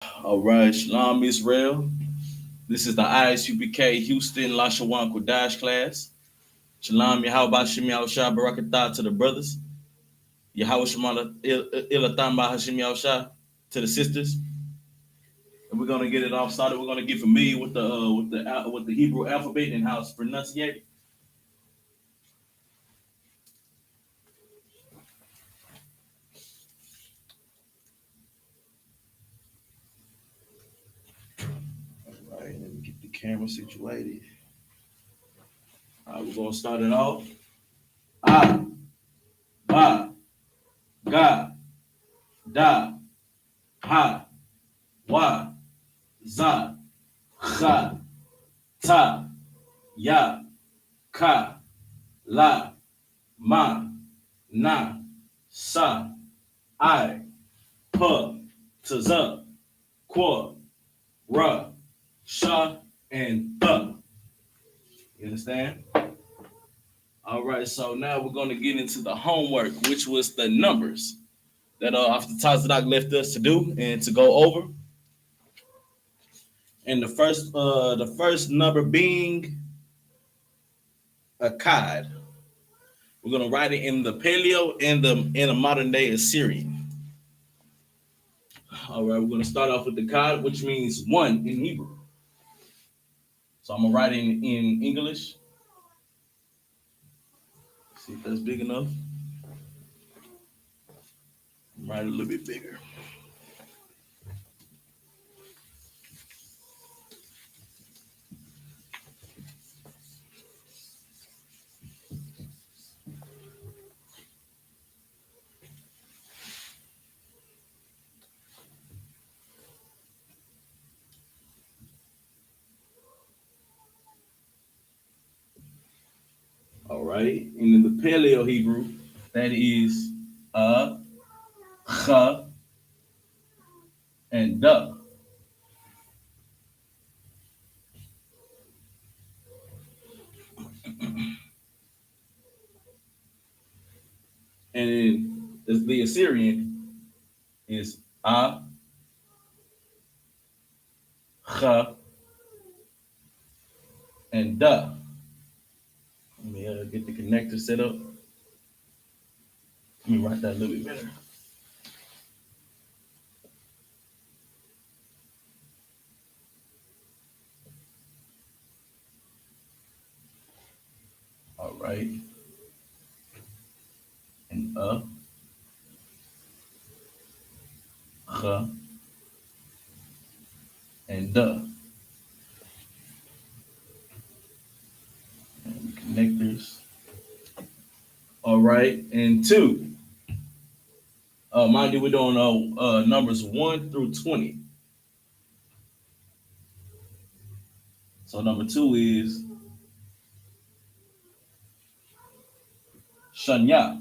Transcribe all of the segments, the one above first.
All right, Shalom Israel. This is the I.S.U.P.K Houston Lashawan Qadash class. Shalom Yahweh Shem Yahushua Barakatah to the brothers. Yahweh Shemala Ilatamba Hashem Yahushua to the sisters. And we're gonna get it all started. We're gonna get familiar with the Hebrew alphabet and how it's pronunciated. All right, let me get the camera situated. All right, we're gonna start it off. Ah, ba, ga, da, ha, wa, za, cha, ta, ya, ka, la, ma, na, sa, I, p, tza, kwa, ra, sha, and th. You understand? All right, so now we're going to get into the homework, which was the numbers that After Tazadak left us to do and to go over. And the first number being a Akkad. We're gonna write it in the Paleo and in a modern day Assyrian. All right, we're gonna start off with the Akkad, which means one in Hebrew. So I'm gonna write it in English. See if that's big enough. Write it a little bit bigger. All right, and in the Paleo Hebrew, that is ch, and duh. And the Assyrian is ch, and duh. Let me get the connector set up. Let me write that a little bit better. All right. And ch, and duh. And connectors. All right. And two. Mind you, we're doing numbers 1 through 20. So number 2 is Shanya.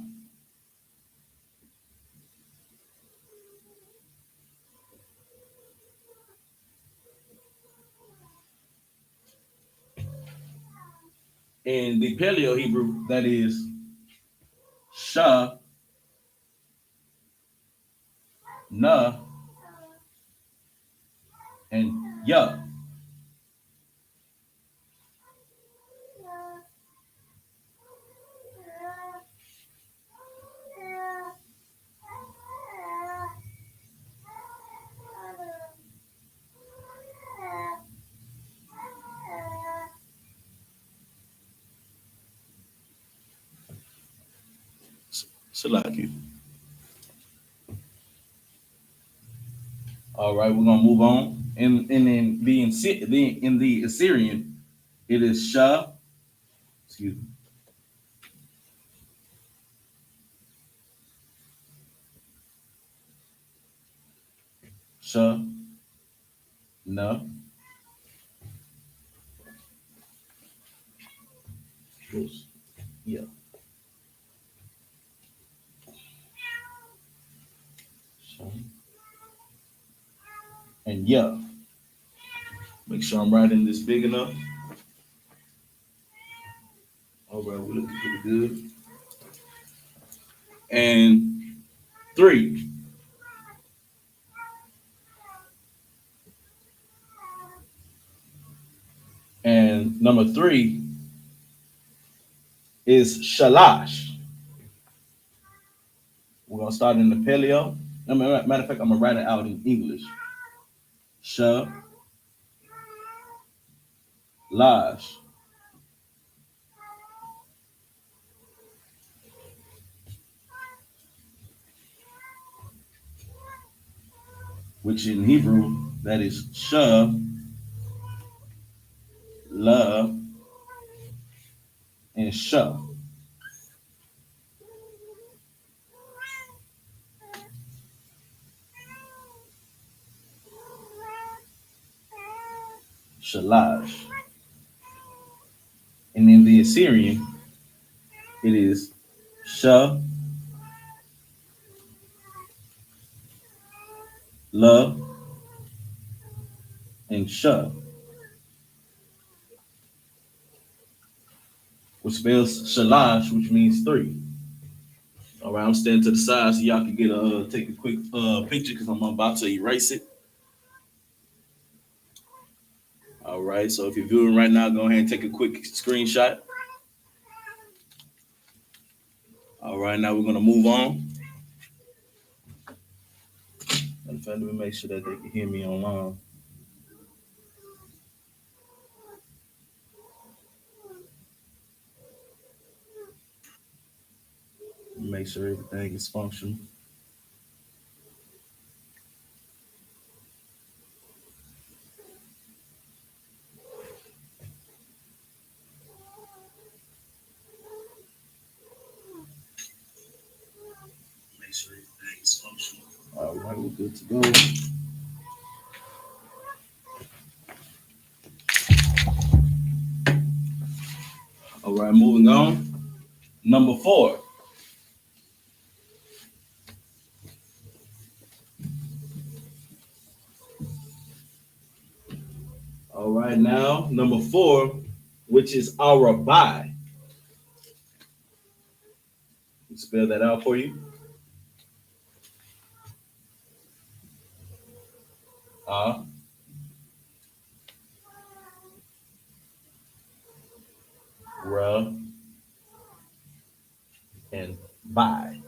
In the Paleo Hebrew, that is Sha, Na, and Ya. Salaki. All right, we're gonna move on. And in the Assyrian, it is Sha. Excuse me. Sha, Na, Ya. Sha, and Ya. Make sure I'm writing this big enough. All right, we're looking pretty good. And 3. And number 3 is shalash. We're gonna start in the paleo. Matter of fact, I'm gonna write it out in English. Shalash, which in Hebrew that is sha, la, and sha. Shalash. And in the Assyrian, it is sha, la, and sha, which spells shalash, which means 3. All right, I'm standing to the side so y'all can get take a quick picture because I'm about to erase it. All right, so if you're viewing right now, go ahead and take a quick screenshot. All right, now we're gonna move on. Let me make sure that they can hear me online. Make sure everything is functional. Make sure everything is functional. All right, we're good to go. All right, moving on. Number 4. All right, now number 4, which is our buy. Spell that out for you. Ra, and buy.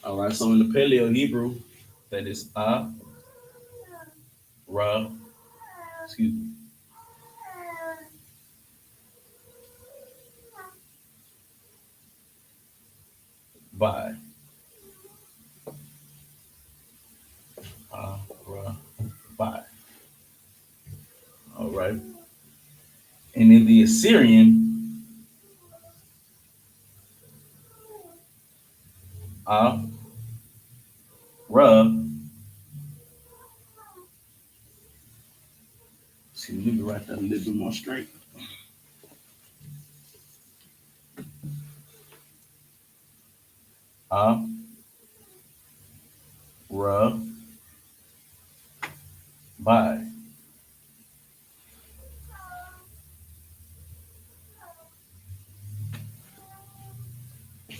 All right, so in the Paleo Hebrew, that is ra, excuse me, buy. Ra, buy. All right. And in the Assyrian, ra, excuse me, let me write that a little bit more straight. Ra, buy.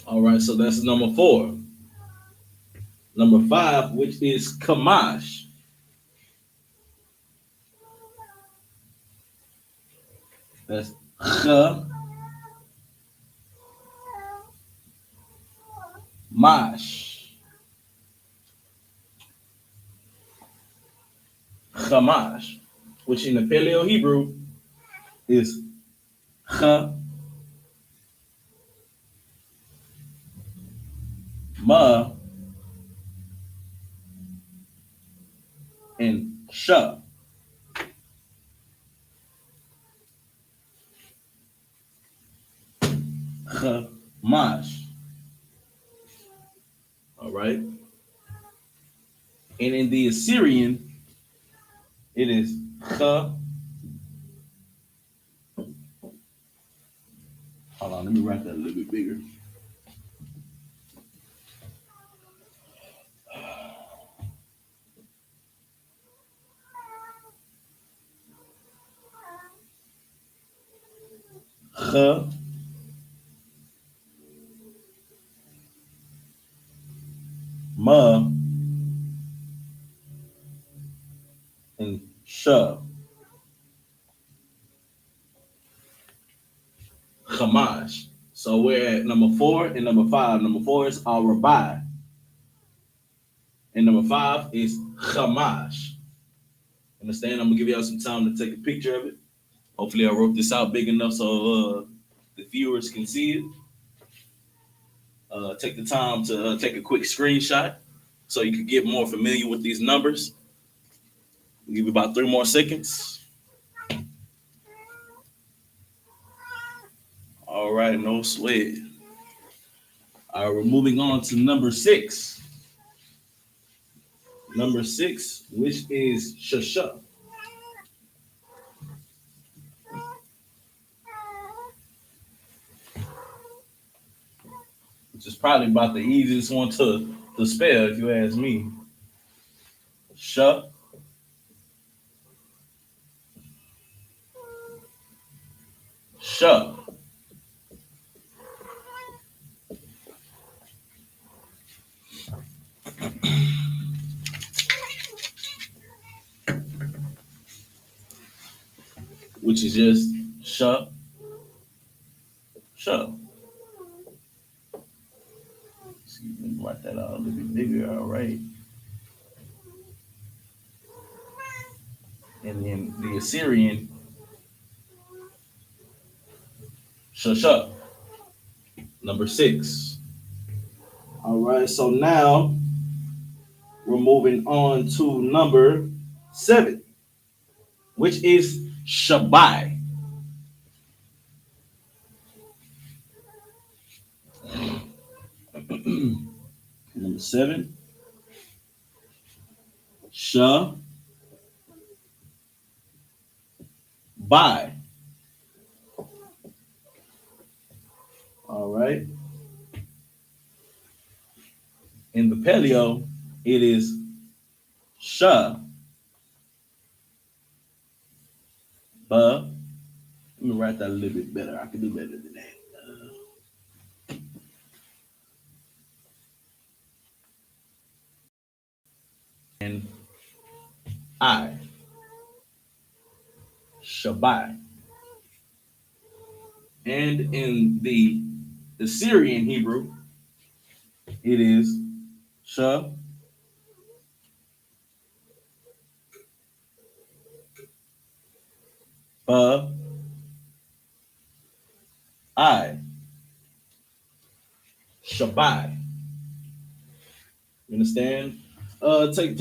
All right, so that's number 4. Number 5, which is Kamash. That's Mash. Chamash, which in the Paleo Hebrew is Ch, Ma, and Sha. Chamash. All right. And in the Assyrian, it is Ch. Hold on, let me write that a little bit bigger. Ch, Ma, and Sha. Chamash. So we're at number 4 and number 5. Number 4 is Rabbi. And number 5 is Chamash. Understand? I'm gonna give y'all some time to take a picture of it. Hopefully I wrote this out big enough so the viewers can see it. Take the time to take a quick screenshot so you can get more familiar with these numbers. I'll give you about 3 more seconds. All right, no sweat. All right, we're moving on to number 6. Number 6, which is Shasha. Which is probably about the easiest one to spell, if you ask me. Sha. Sha. Which is just Sha. Sha. Excuse me, write that out a little bit bigger, all right. And then the Assyrian, Shasha. Number 6. All right, so now we're moving on to number 7, which is Shabbai. Number 7, Shabbai. All right. In the Paleo, it is Sha. Let me write that a little bit better. I can do better than that. And I. Shabbai. And in the Assyrian Hebrew, it is Sha. I. Shabbai. You understand? Take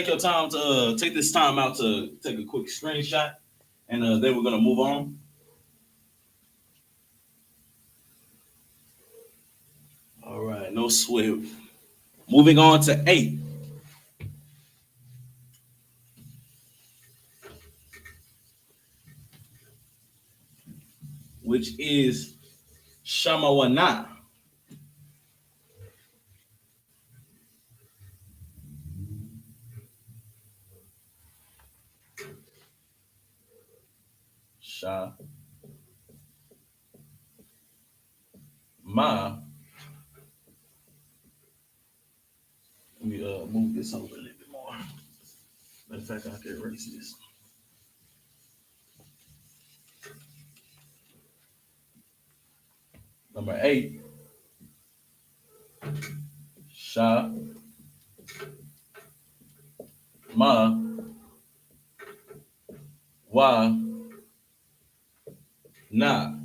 your time to take this time out to take a quick screenshot, and then we're gonna move on. All right, no sweat. Moving on to 8, which is Shamawana. Sha. Ma. Let me move this over a little bit more. Matter of fact, I can erase this. Number 8, Sha. Ma. Wa. Na.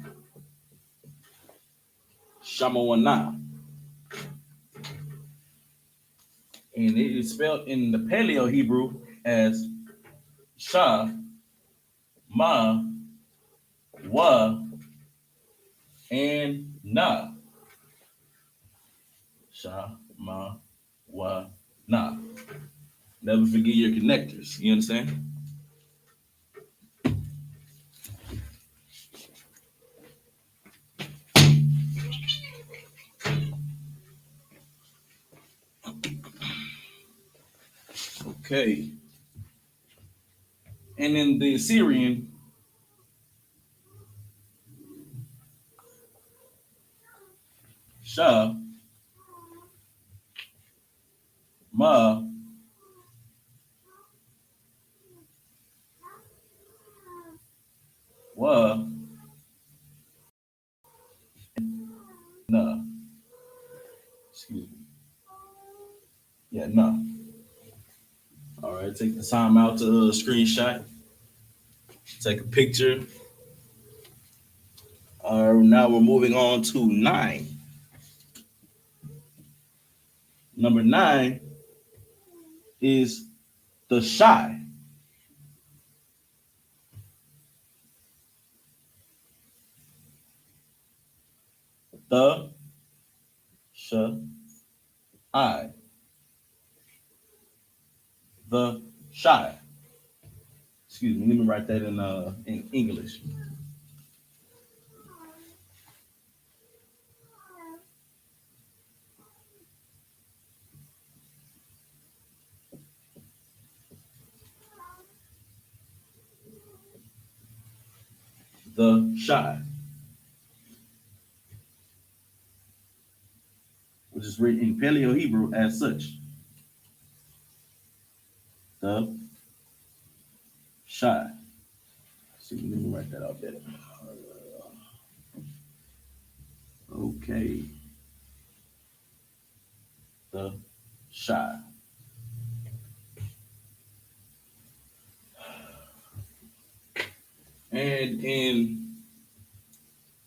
Shamawana. And it is spelled in the Paleo Hebrew as Sha, Ma, Wa, and Na. Sha, Ma, Wa, Na. Never forget your connectors. You understand? Okay. And in the Assyrian, Sha, Ma, Wa, enough. All right, take the time out to screenshot, take a picture. Now we're moving on to 9. Number 9 is the shy. The sh I. The shy. Excuse me. Let me write that in English. The shy, which is written in Paleo Hebrew as such. The shy. See, let me write that out better. Okay. The shy. And in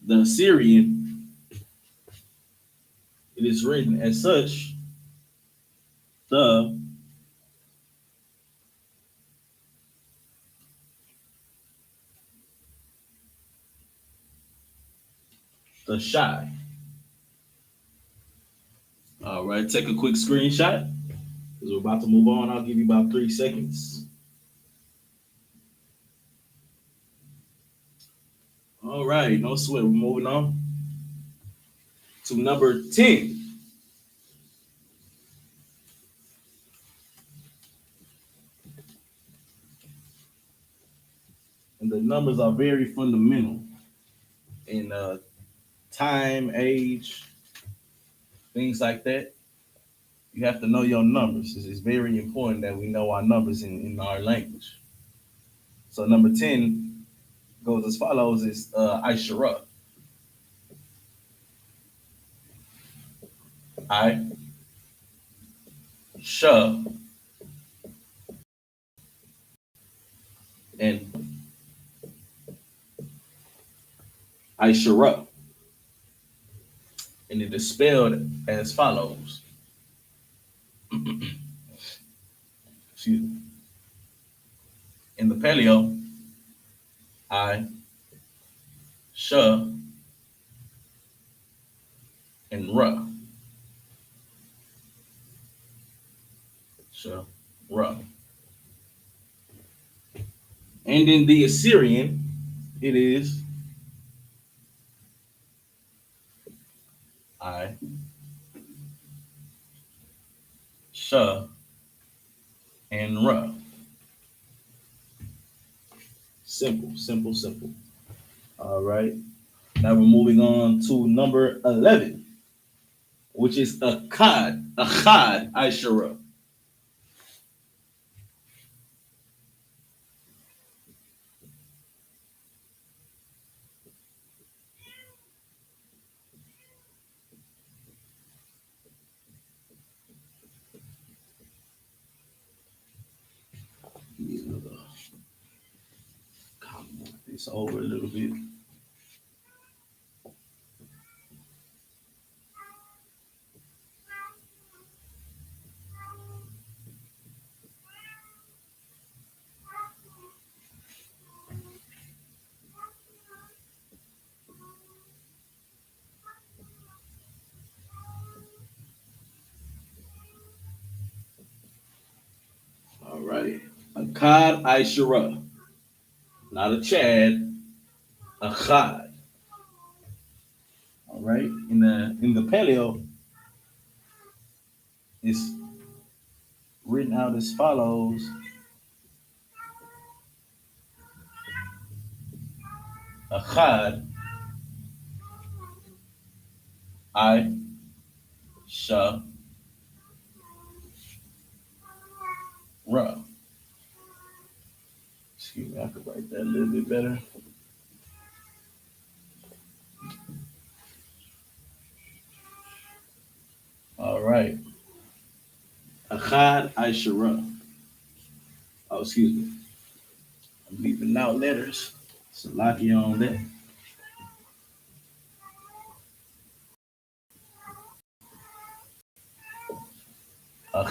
the Assyrian, it is written as such. The shy. All right, take a quick screenshot because we're about to move on. I'll give you about 3 seconds. All right, no sweat. We're moving on to number 10. And the numbers are very fundamental in time, age, things like that. You have to know your numbers. It's very important that we know our numbers in our language. So number 10 goes as follows: is I-S-U-P. I-S-H and I-S-U-P. And it is spelled as follows. Excuse me. In the Paleo, I-S-H and R. Sh-R. And in the Assyrian, it is I-S-H and R. Simple, simple, simple. All right. Now we're moving on to number 11, which is a Akkad I-S-H. This over a little bit. All right. Akkad I-S-H. Not a Chad, Akkad. All right. In the Paleo, it's written out as follows. Akkad I-S-H. Excuse me, I could write that a little bit better. All right. Akkad Chad I.S.U.P.K. Oh, excuse me. I'm leaving out letters. Salakia on that.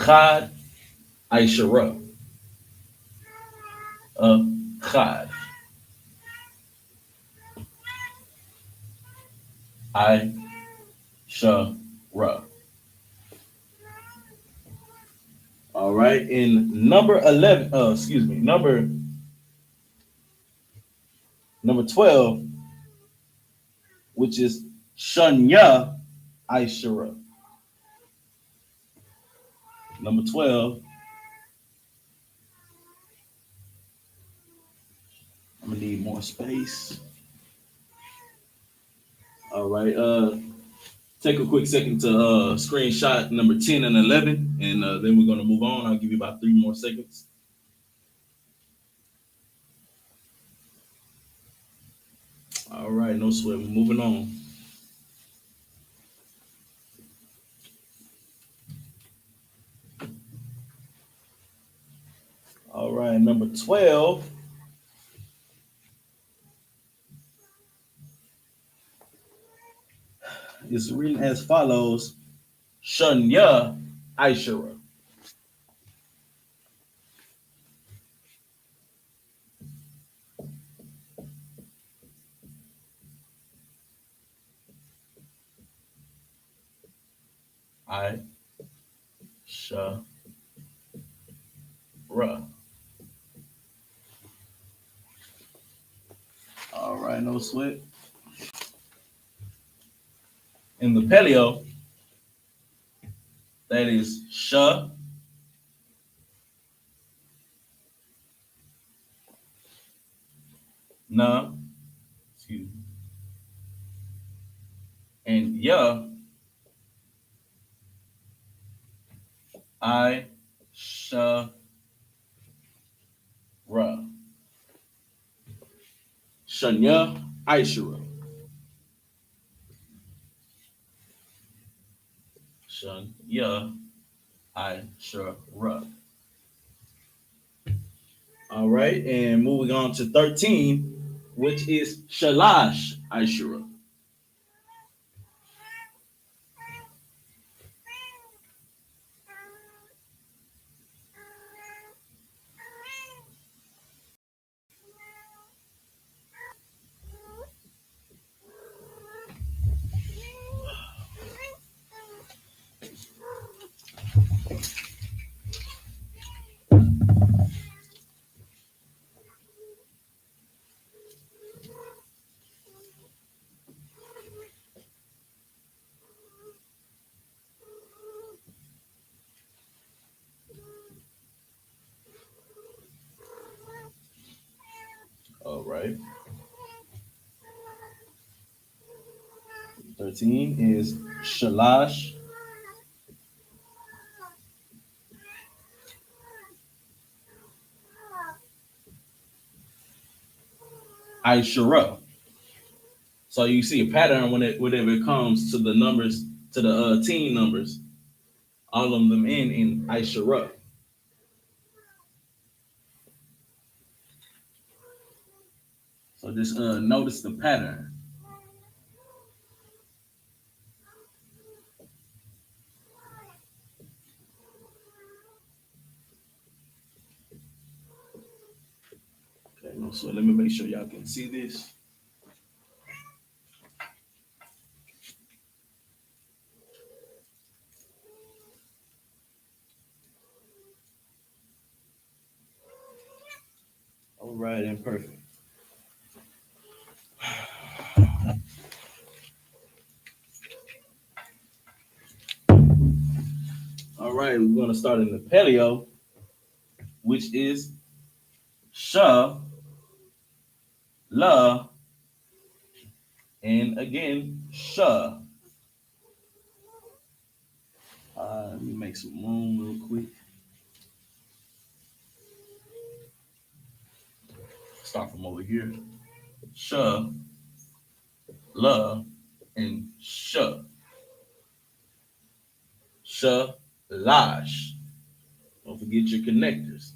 Chad I.S.U.P.K. Chad I.S.U.P.K. All right. In number 11, excuse me, number 12, which is Shanya I.S.U.P.K. Number 12, I'm gonna need more space. All right. Take a quick second to screenshot number 10 and 11, and then we're gonna move on. I'll give you about 3 more seconds. All right, no sweat. We're moving on. All right, number 12 is written as follows: Shanya I.S.U.P.K. I.S.U.P.K. All right, no sweat. In the paleo, that is Sha, Na, excuse me, and Ya, I.S.U.P.K. Shanya I.S.U.P.K. Shanya I.S.U.P.K. All right, and moving on to 13, which is Shalash I.S.U.P.K. All right, 13 is Shalash I.S.U.P.K. So you see a pattern whenever it comes to the numbers, to the team numbers, all of them in I.S.U.P.K. So just notice the pattern. Okay, so let me make sure y'all can see this. All right, and perfect. All right, we're gonna start in the paleo, which is Sha, La, and again Sha. Let me make some room real quick. Start from over here. Sha, La, and Sha. Shalash. Don't forget your connectors.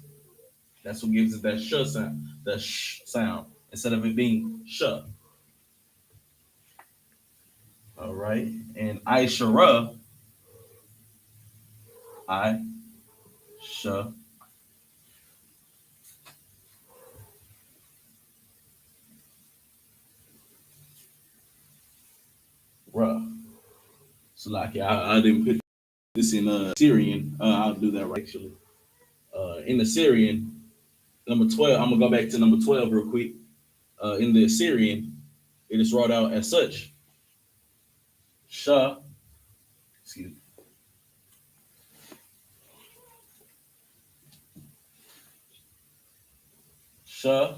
That's what gives it that sh sound, the sh sound, instead of it being sh. All right. And I-S-H-A-R-A, I, sh, ra. So like, yeah, I didn't put this in Syrian. I'll do that right actually. In the Syrian, number 12, I'm gonna go back to number 12 real quick. In the Syrian, it is wrote out as such. Sha, excuse me. Sha.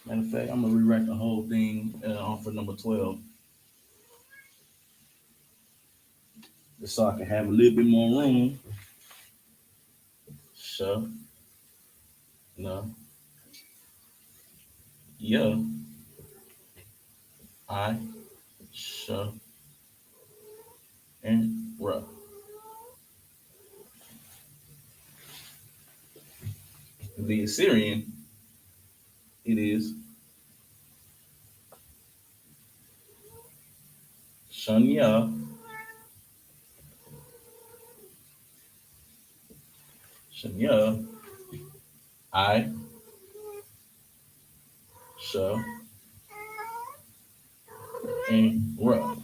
Matter of fact, I'm gonna rewrite the whole thing on for number 12. Just so I can have a little bit more room. Sha, no, yeah, I, sha, and ra. The Assyrian, it is Shanya, Shanya, I, sha, and ra.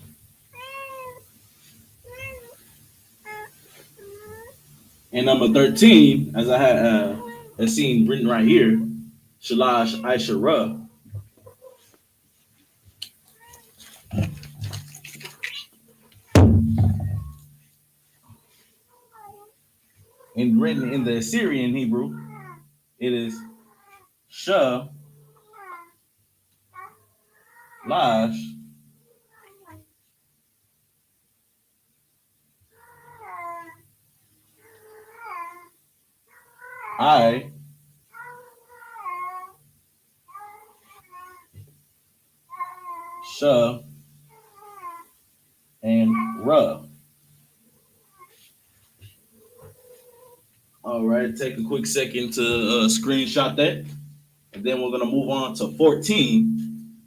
And number 13, as I had seen written right here, Shalash Aishara, and written in the Assyrian Hebrew, it is Sha, Lash, I, Sha, and Ra. All right, take a quick second to screenshot that. And then we're going to move on to 14.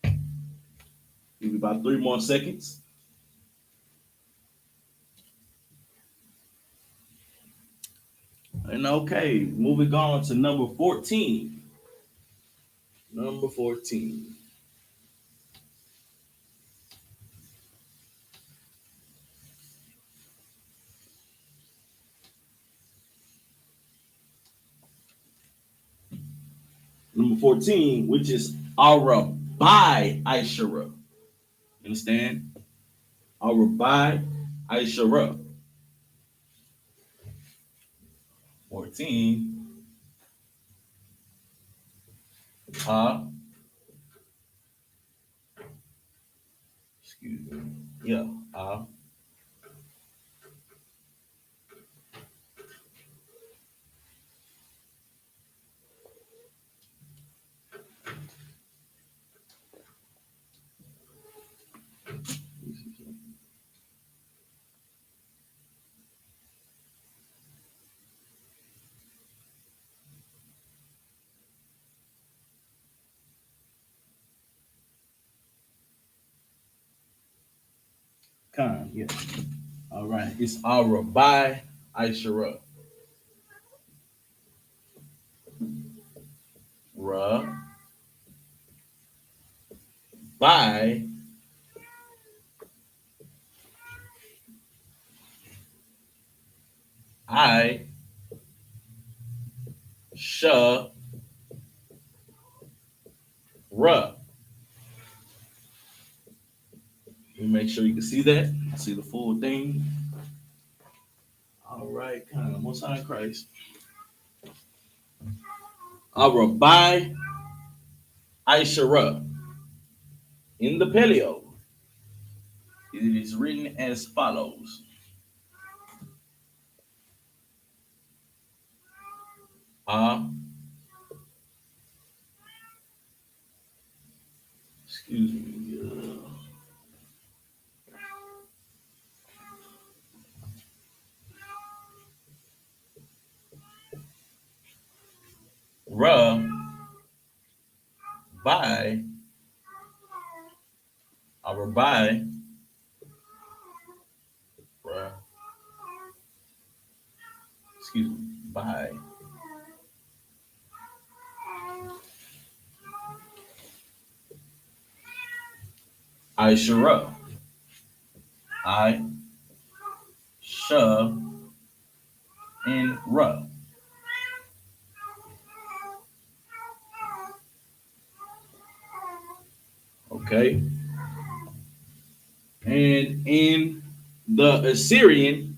Give me about 3 more seconds. And okay, moving on to number 14. Number 14. Number 14, which is Arabai Aishara. Understand? Arabai Aishara. 14. Excuse me. Yeah. Khan, yeah. All right. It's Arabai Aishara. Ra. By. I. Sha. Ra. Let me make sure you can see that. See the full thing. All right, kind of most high Christ. Arabai Aishara. In the Paleo, it is written as follows. Excuse me. Ra, by, or by, Ra, excuse me, by I.S.U.P.K. I, Sh, and Ra. Okay. And in the Assyrian,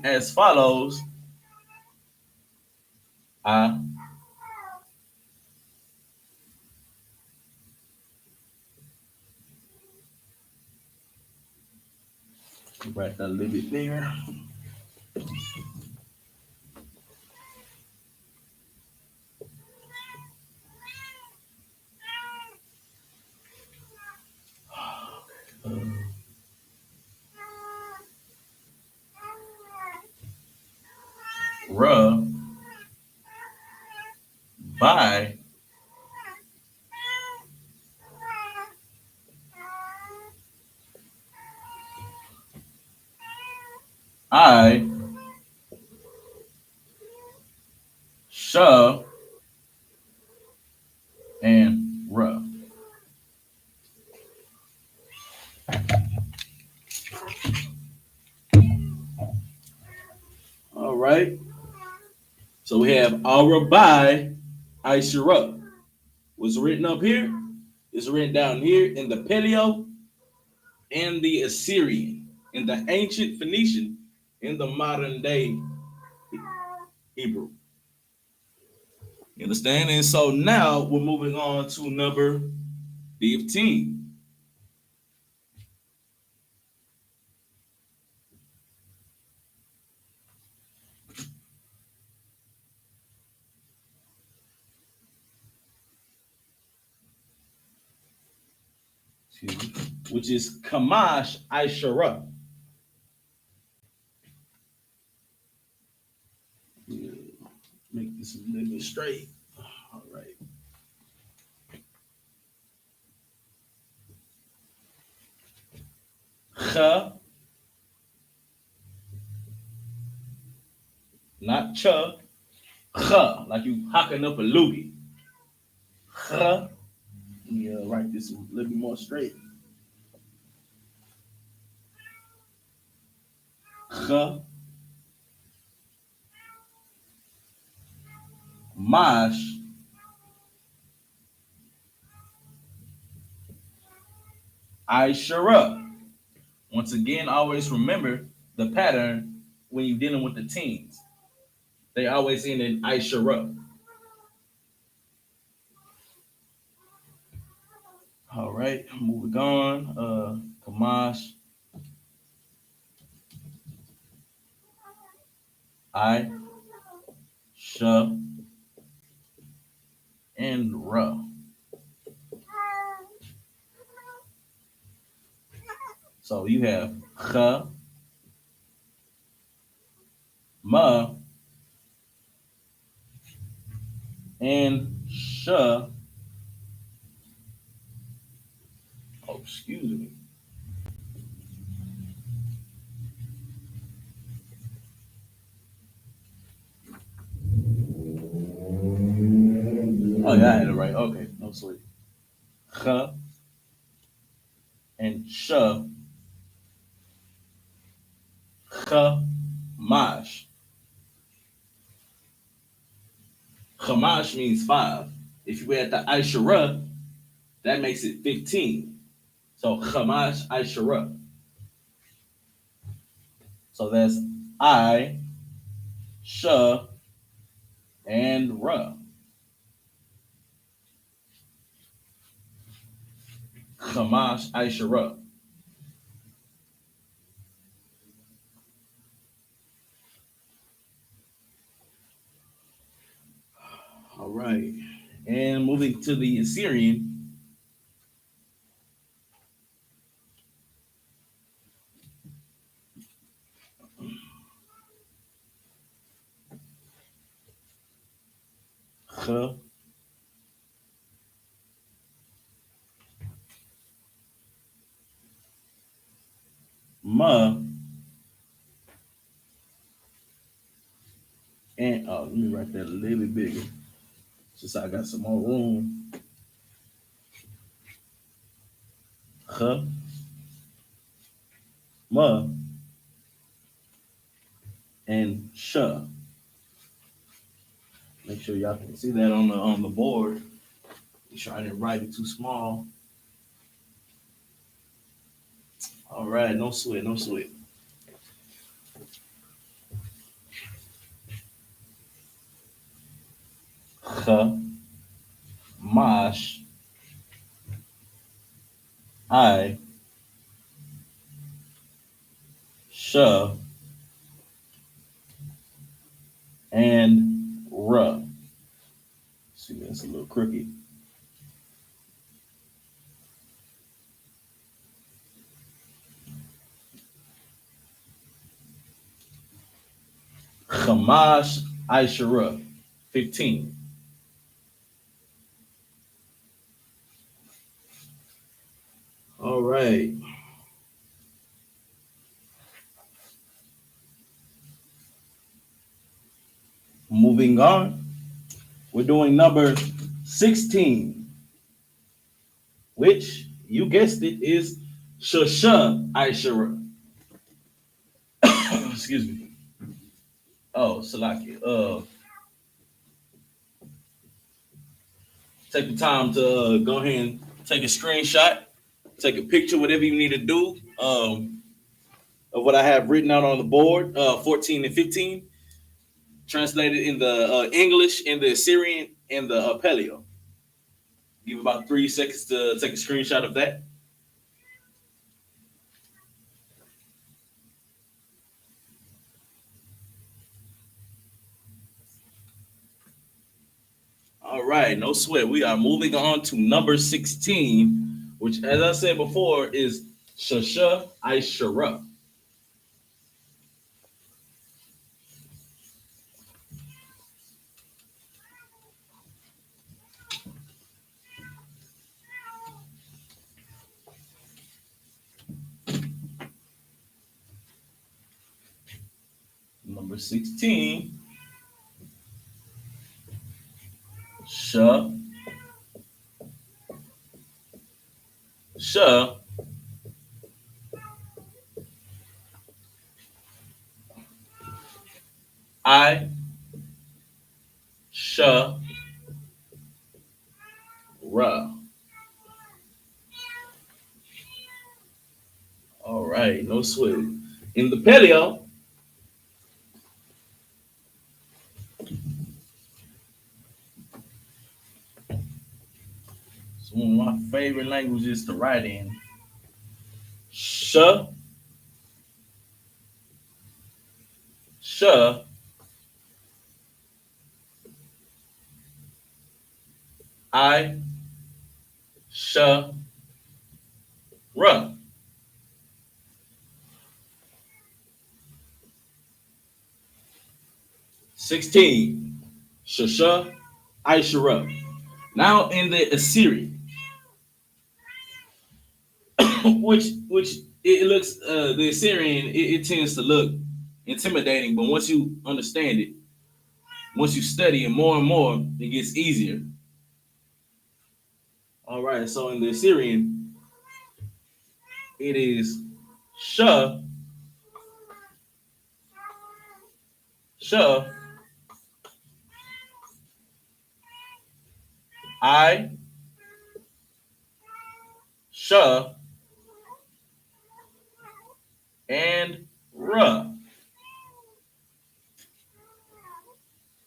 as follows, I, write that a little bit there. Ra, by, I, Sh, and Ra. All right. So we have our by I.S.U.P.K. Was written up here. It's written down here in the Paleo, in the Assyrian, in the ancient Phoenician, in the modern day Hebrew. You understand? And so now we're moving on to number 15. Which is Kamash I.S.U.P.K. Yeah, make this a little bit straight. All right. Ch, not ch. Ch, like you hocking up a loogie. Ch. Yeah, write this a little bit more straight. Ch, mash, I.S.U.P.K. Once again, always remember the pattern when you're dealing with the teens. They always end in I.S.U.P.K. All right, moving on. Kamash, I, Sh, and Ra. So you have Ch, Ma, and Sh. Oh, excuse me. Oh, yeah, I had it right. Okay, no sweet. Ch and Sh. Chamash. Chamash means 5. If you add the I.S.U.P.K, that makes it 15. So Chamash I.S.U.P.K. So that's I, Sh, and Ra. Chamash I.S.U.P.K. All right. And moving to the Assyrian, K, Ma, and let me write that a little bit bigger, just so I got some more room. K, Ma, and Sh. Make sure y'all can see that on the board. Make sure I didn't write it too small. All right, no sweat, no sweat. Ch, Mash, I, Sh, and R. See, that's a little crooked. Chamash, Ishara, 15. All right. Moving on. We're doing number 16, which you guessed it is Shasha Ishara. Excuse me. Oh, Salaki. Take the time to go ahead and take a screenshot, take a picture, whatever you need to do of what I have written out on the board, 14 and 15, translated in the English, in the Assyrian, and the Paleo. Give about 3 seconds to take a screenshot of that. All right, no sweat. We are moving on to number 16, which, as I said before, is Shasha Ishara. Number 16, Sha, Sha, I, Sha, Ra. All right, no sweat. In the Paleo, it's one of my favorite languages to write in. Sha, Sha, I, Sha, Ra. 16, Shasha, Ishara. Now in the Assyrian, which it looks the Assyrian, it tends to look intimidating, but once you understand it, once you study it more and more, it gets easier. All right, so in the Assyrian, it is Sha, Sha, I, Sha, and Ra.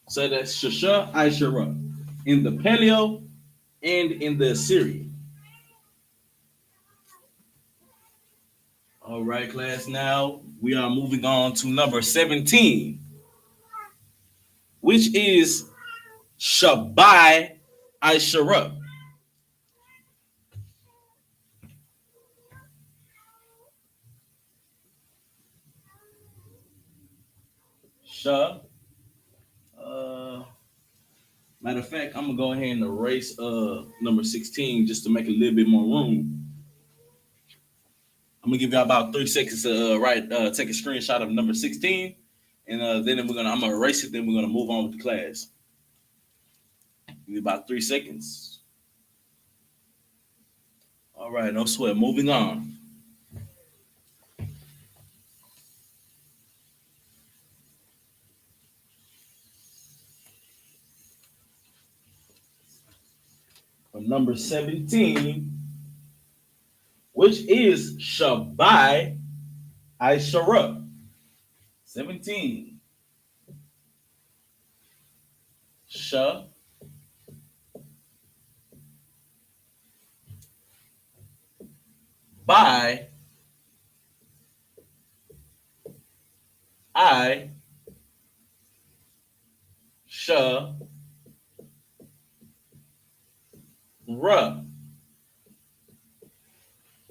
So that's Shasha, Ishara in the Paleo and in the Assyrian. All right, class. Now we are moving on to number 17, which is Shabai Ishara. Sha, uh, Matter of fact, I'm gonna go ahead and erase number 16 just to make a little bit more room. I'm gonna give y'all about 3 seconds to take a screenshot of number 16, and then I'm gonna erase it. Then we're gonna move on with the class. Give me about 3 seconds. All right, no sweat. Moving on. From number 17, which is Shabbai I.S.U.P.K. 17. Shabbai I.S.U.P.K.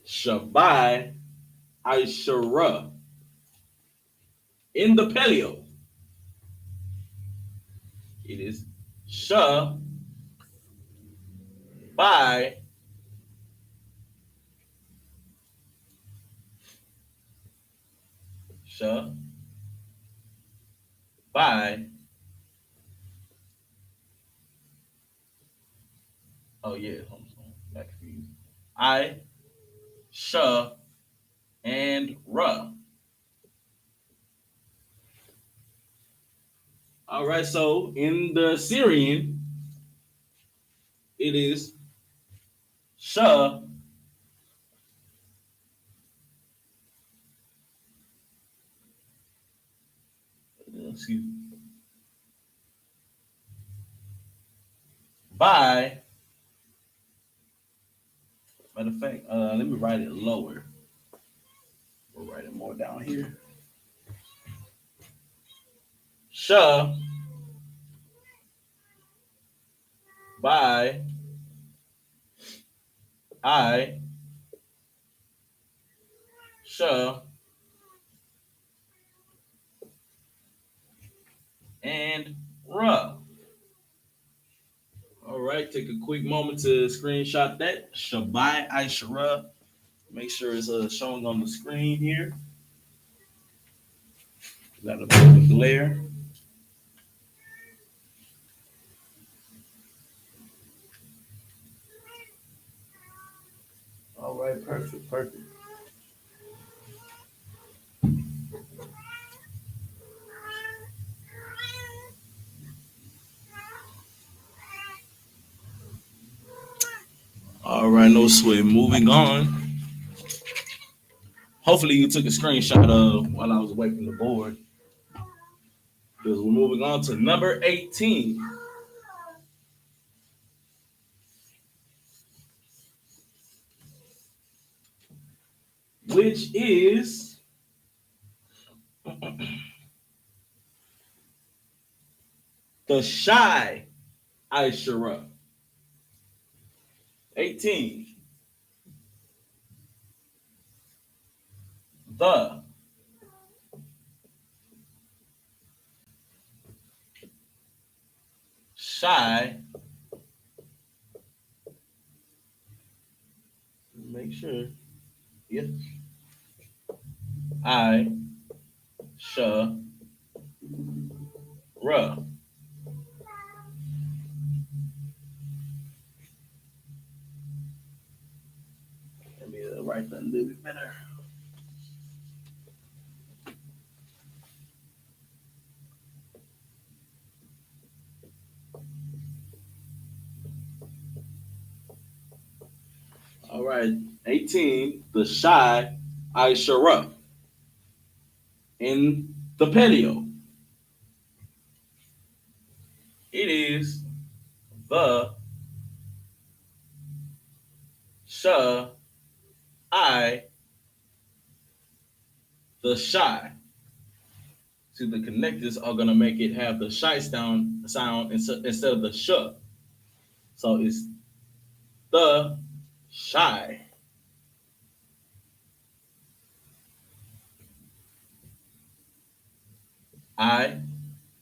Shabbai I.S.U.P.K. In the paleo, it is Shabbai Shabbai. Oh yeah, I'm back confused. I Sh and Ra. All right, so in the Syrian, it is Sh. Excuse me. By. Matter of fact, let me write it lower. We'll write it more down here. Sh. By. I. Sh. And Ra. All right, take a quick moment to screenshot that. Shabbai I.S.U.P.K. Make sure it's showing on the screen here. Got a bit of glare. All right, perfect, perfect. All right, no sweat. Moving on. Hopefully, you took a screenshot of while I was away from the board. Because we're moving on to number 18, which is the shy I.S.U.P.K. 18. The shy. Make sure. Yes. I.S.U.P.K. Let me write that a little bit better. All right, 18, the shy I.S.U.P.K. In the paleo, it is the sh I, the shy. See, the connectors are gonna make it have the shy sound instead of the sh. So it's the shy. I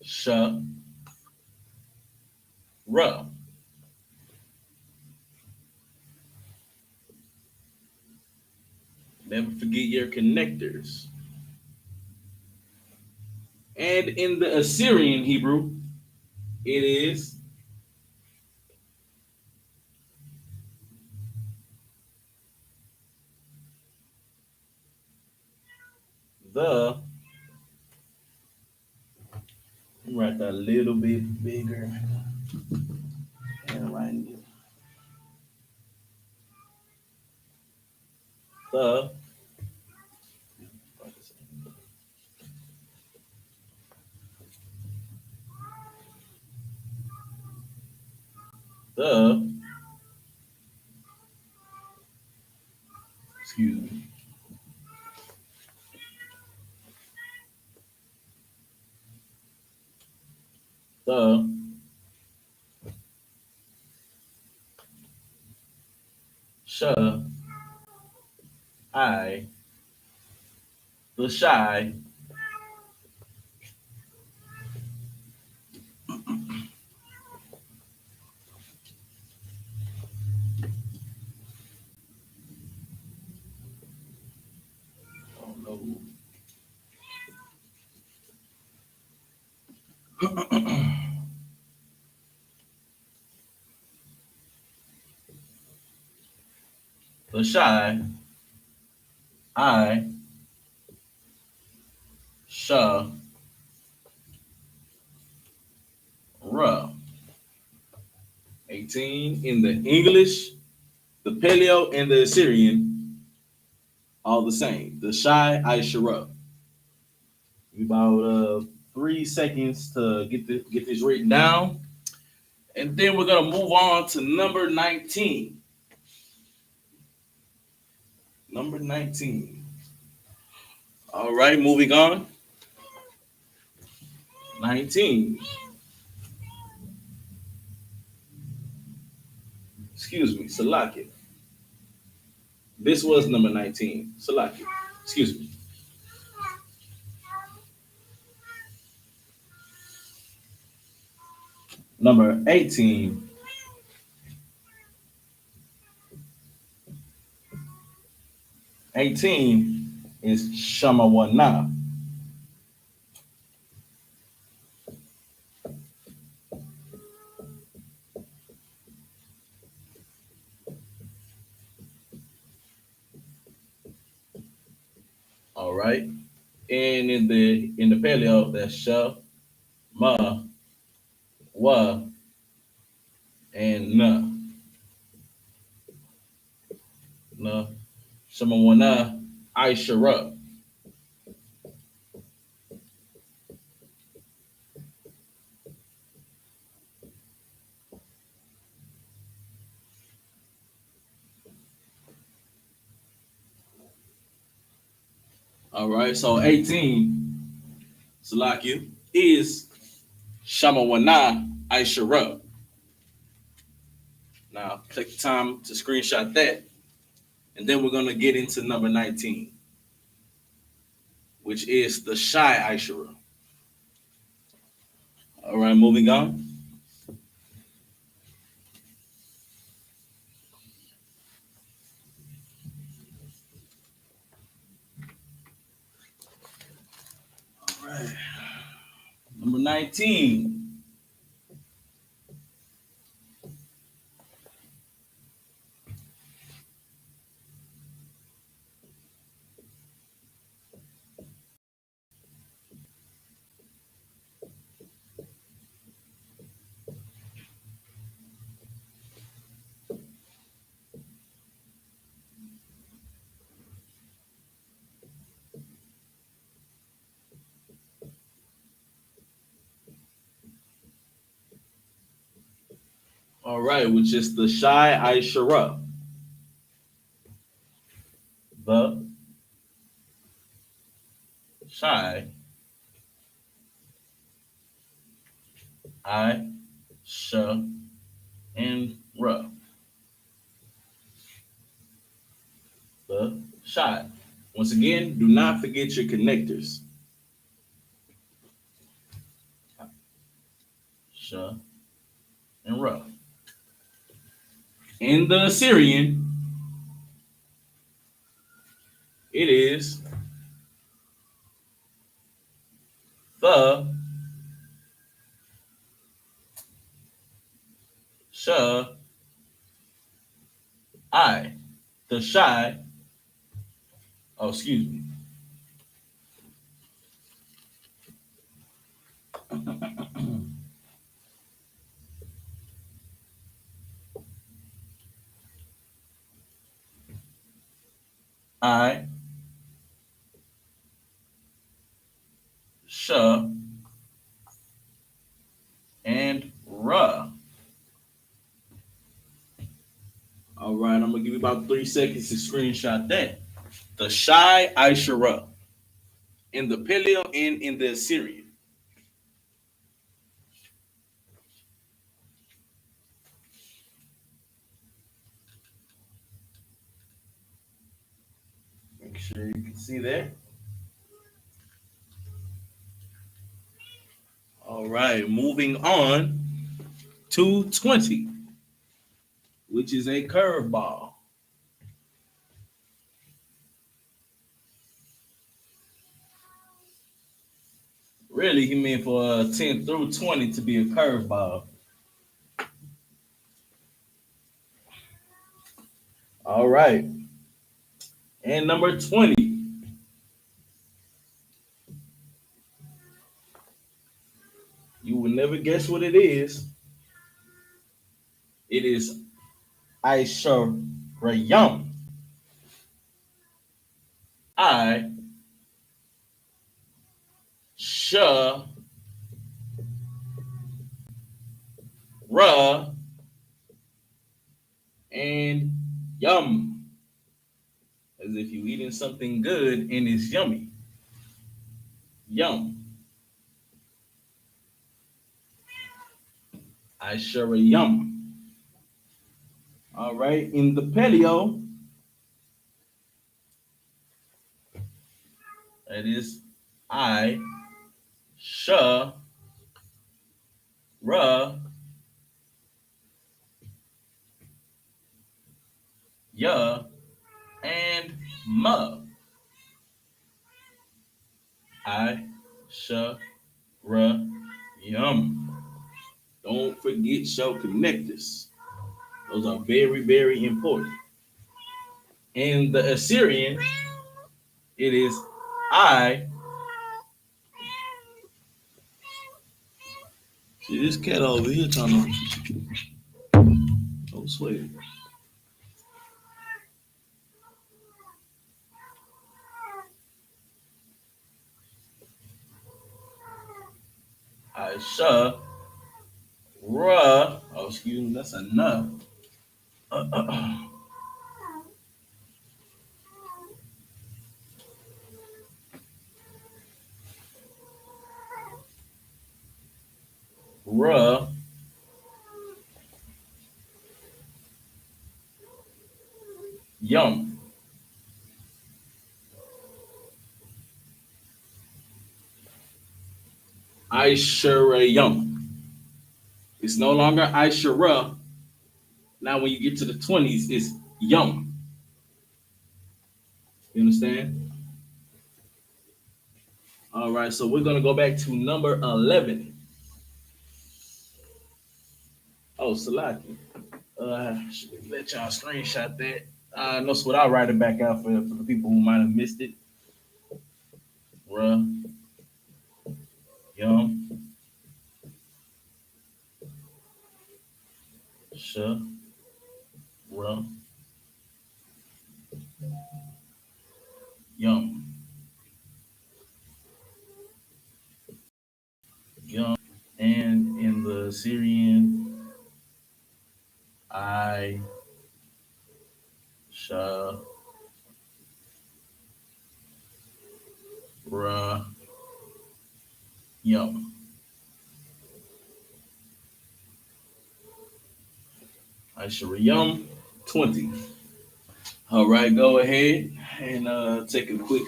sh Ra. Never forget your connectors. And in the Assyrian Hebrew, it is the, let me write that a little bit bigger. And writing the, the, excuse me, the sha, I, the shy, oh no, the shy, I, sha, ra. 18 in the English, the Paleo, and the Assyrian, all the same. The shy, I, ra. About 3 seconds to get this written down. And then we're going to move on to number 19. Number 19. All right, moving on. 19. Excuse me, Salaki. This was number 19. Salaki. Excuse me. Number 18. 18 is Shamawana. All right. And in the Paleo, that's Sha, Ma, Wa, and Na. Na. Shamawana, I, All right. So 18, Salakia, is Shamawana, I. Now, take time to screenshot that. And then we're going to get into number 19, which is the shy I. All right, moving on. All right. Number 19. All right, which is the shy I. The shy I, and Ra. The shy. Once again, do not forget your connectors. Sha and In the Assyrian, it is the sh I. The shy. Oh, excuse me. I. Sh. And ra. All right, I'm gonna give you about 3 seconds to screenshot that. The shy Ishara in the Paleo and in the Assyrian. Make sure you can see that. All right, moving on to 20, which is a curveball. Really, he meant for 10 through 20 to be a curveball. All right. And number 20. You will never guess what it is. It is Aisharayam. I Sha Ra and Yum. As if you're eating something good and it's yummy. Yum. Aisharayam. All right. In the Paleo, that is I Sha Ra Ya and Ma. I Sha Ra Yum. Don't forget show connectors. Those are very, very important. In the Assyrian, it is I. See this cat over here trying to. Oh, sweat. I Sha Ra. Oh, excuse me, that's enough. Ra Yum. Yum. It's no longer Ishara. Now, when you get to the 20s, it's Yum. You understand? All right, so we're going to go back to number 11. Oh, Salaki. Let y'all screenshot that. That's what I'll write it back out for the people who might have missed it. Ruh, Yum, Sh, Ruh, Yum, Yum. And in the Syrian, I, Sh, Ruh, Yum. I shall Yum 20. All right, go ahead and take a quick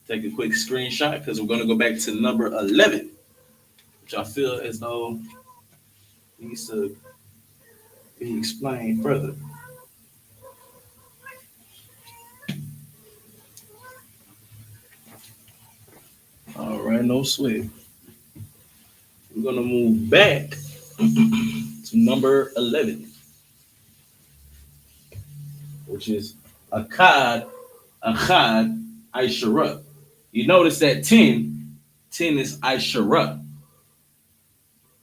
screenshot because we're gonna go back to number 11, which I feel as though needs to be explained further. right, no sweat. We're gonna move back to number 11, which is Akkad, Achad, I.S.U.P.K. You notice that 10 is I.S.U.P.K.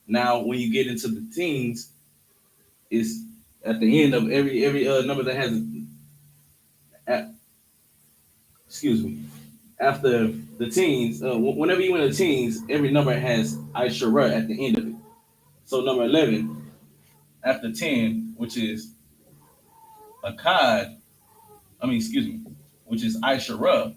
Now, when you get into the teens, it's at the end of every number that has, uh, excuse me, after the teens, whenever you in the teens, every number has I.S.U.P.K. at the end of it. So number 11 after 10, which is Akkad, excuse me, which is I.S.U.P.K.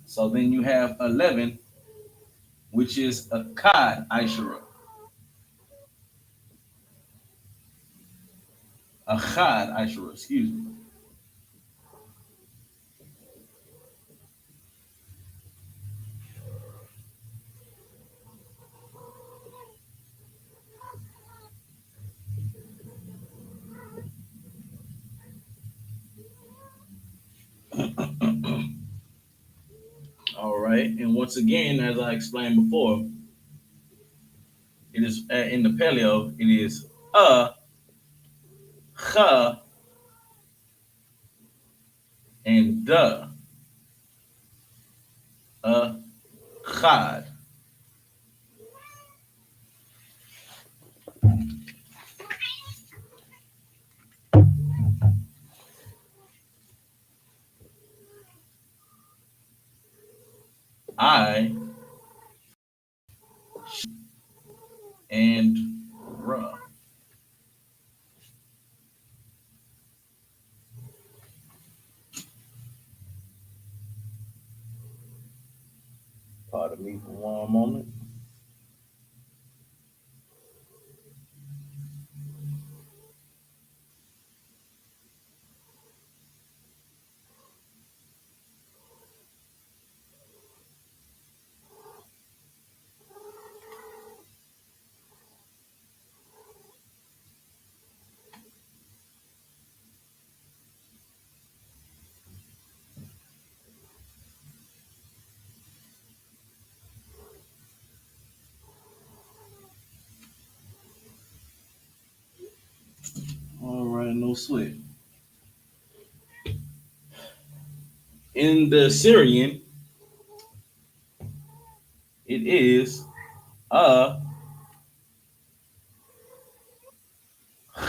So then you have 11, which is Akkad I.S.U.P.K. Achad I.S.U.P.K. Excuse me. All right, and once again, as I explained before, it is in the paleo. It is cha, and the chad. I and ra. Pardon me for one moment. All right, no sweat. In the Syrian, it is a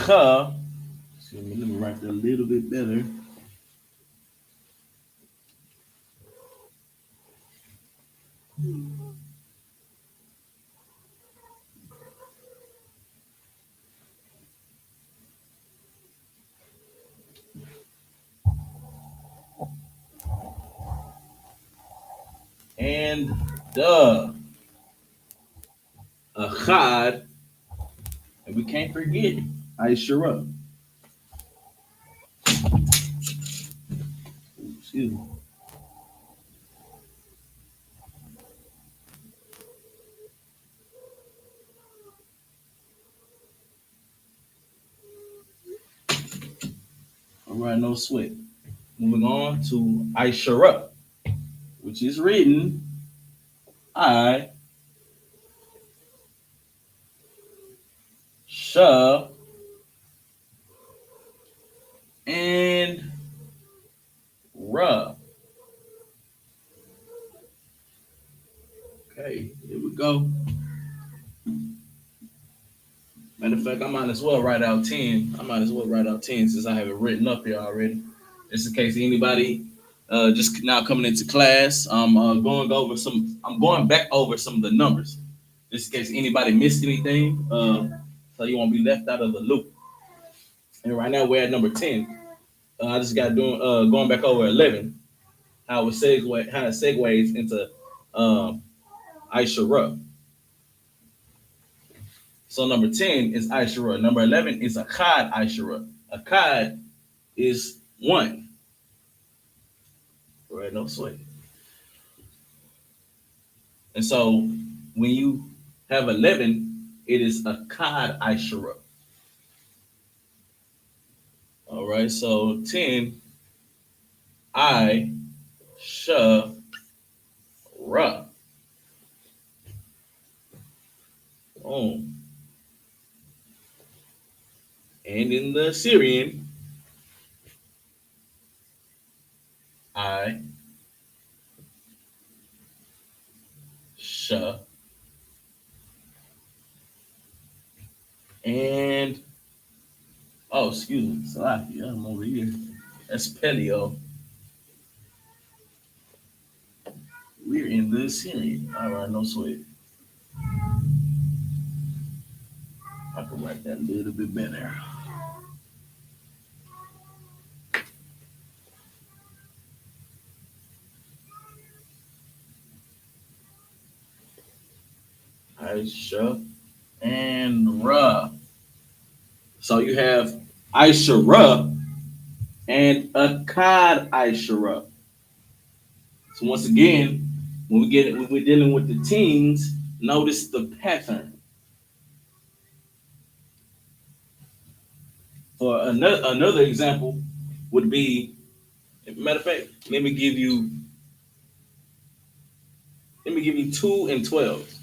cha. Excuse me, let me write that a little bit better. And the Achad, and we can't forget I.S.U.P.K. Excuse me. All right, no sweat. Moving on to I.S.U.P.K, which is written I sh and ra. Okay, here we go. Matter of fact, I might as well write out 10. I might as well write out 10 since I have it written up here already. Just in case anybody just now coming into class, I'm going back over some of the numbers. Just in case anybody missed anything, so you won't be left out of the loop. And right now we're at number 10. I just got doing going back over 11, how it segues into I.S.U.P.K. So number 10 is I.S.U.P.K. Number 11 is Akkad I.S.U.P.K. Akkad is 1. Right, no sweat. And so when you have 11, it is Akkad I.S.U.P.K. All right, so 10, I.S.U.P.K. Boom. And in the Syrian, I.S.H. And oh, excuse me, Salaki, I'm over here. That's Pelio. We're in the Syrian. All right, no sweat. I can write that a little bit better. Aisha and Ra. So you have Aisha Ra and Akkad Aisha Ra. So once again, when we're dealing with the teens, notice the pattern. For another example would be, matter of fact, let me give you 2 and 12.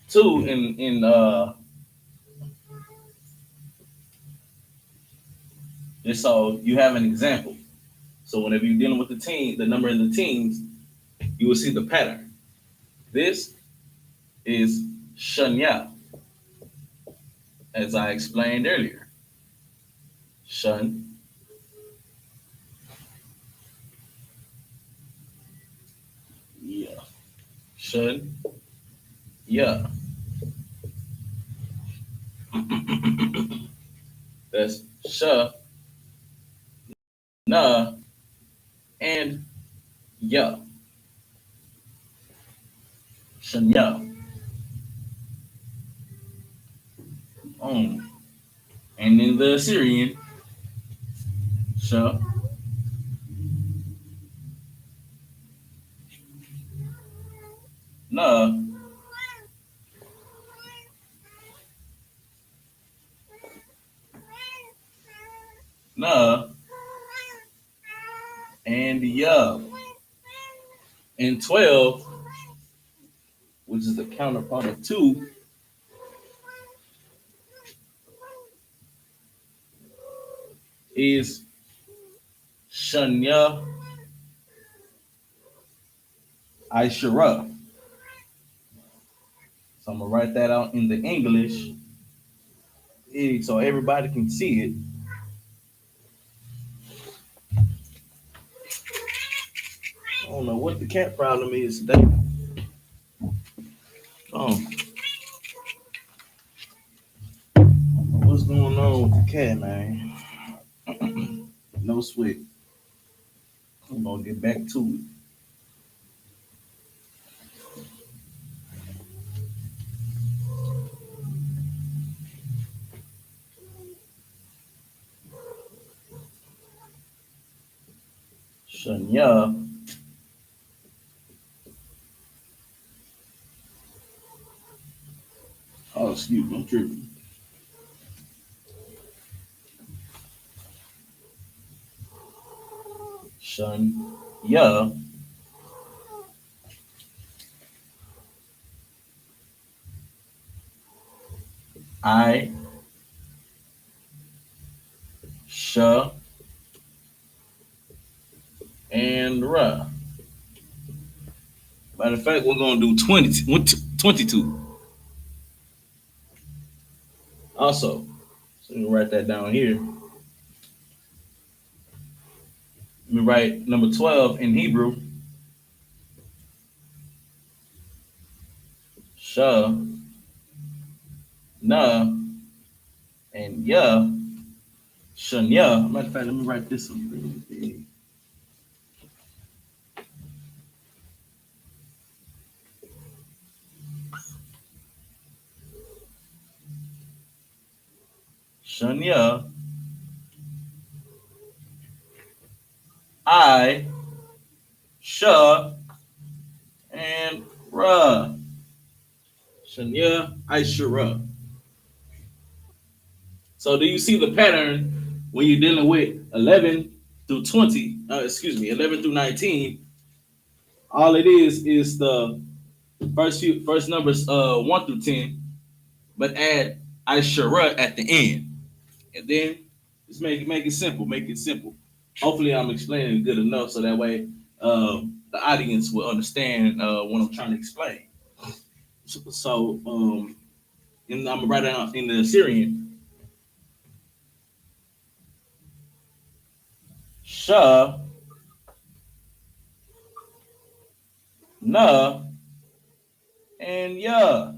2 in and so you have an example. So whenever you're dealing with the number in the teens, you will see the pattern. This is Shanya, as I explained earlier. Shun, yeah. Shun, yeah. That's sh, na, and ya. Shanya. Um. And in the Syrian, sh, na, na, and ya. And 12, which is the counterpart of 2, is Shanya Aishara. So I'm gonna write that out in the English so everybody can see it. I don't know what the cat problem is today. Oh, what's going on with the cat, man? No sweat. I'm gonna get back to it. Shania. Oh, excuse me, I'm tripping. Shania. I. Sh. And Ra. Matter of fact, we're gonna do 22. Also, so let me write that down here. Let me write number 12 in Hebrew. Sha, na, and ya, shanya. Matter of fact, let me write this one really big. Shanya, I, Sha, and Ra. Ra. Shania Ishara. So do you see the pattern when you're dealing with 11 through 20? 11 through 19. All it is the first numbers 1 through 10, but add Ishara at the end, and then just make it simple. Make it simple. Hopefully, I'm explaining it good enough so that way the audience will understand what I'm trying to explain. So, and I'm gonna write it out in the Syrian. Sha na and ya.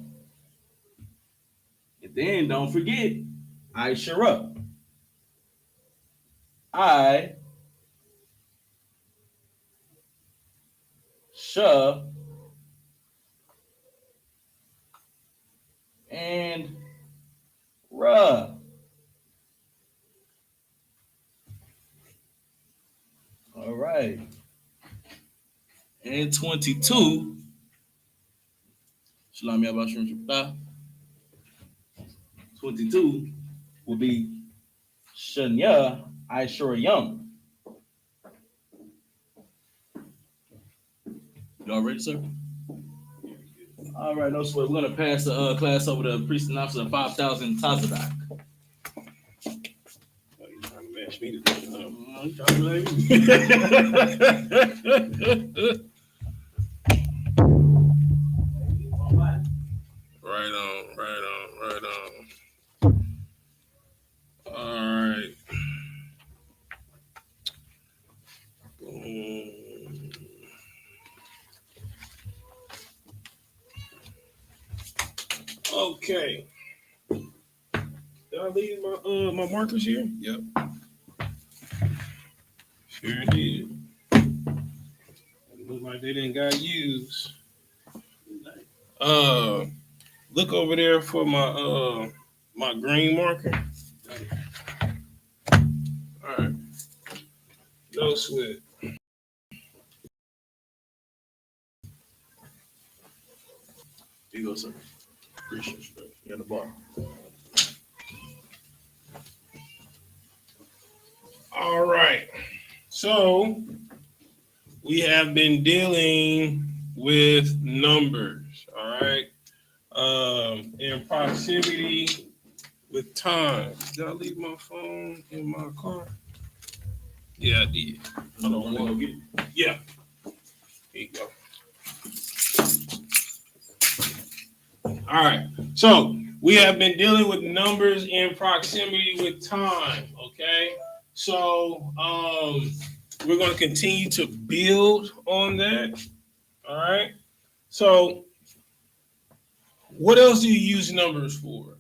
And then don't forget Ishara. I Sha and Ra. All right. And 22. Shalom Yabashim 22 will be Shanya Ishara. You all ready, sir? All right, no sweat. We're gonna pass the class over to priest and officer 5,000 Tazadak. You trying to mash me to Right on. All right. Okay. Did I leave my markers here? Yep. Sure did. Look like they didn't got used. Look over there for my my green marker. All right. No sweat. Here you go, sir. Appreciate you, bro. You got the bar. All right. So we have been dealing with numbers. All right. In proximity with time. Did I leave my phone in my car? Yeah, I did. I don't want to go get it. Yeah. Here you go. All right. So we have been dealing with numbers in proximity with time. Okay. So we're going to continue to build on that. All right. So what else do you use numbers for?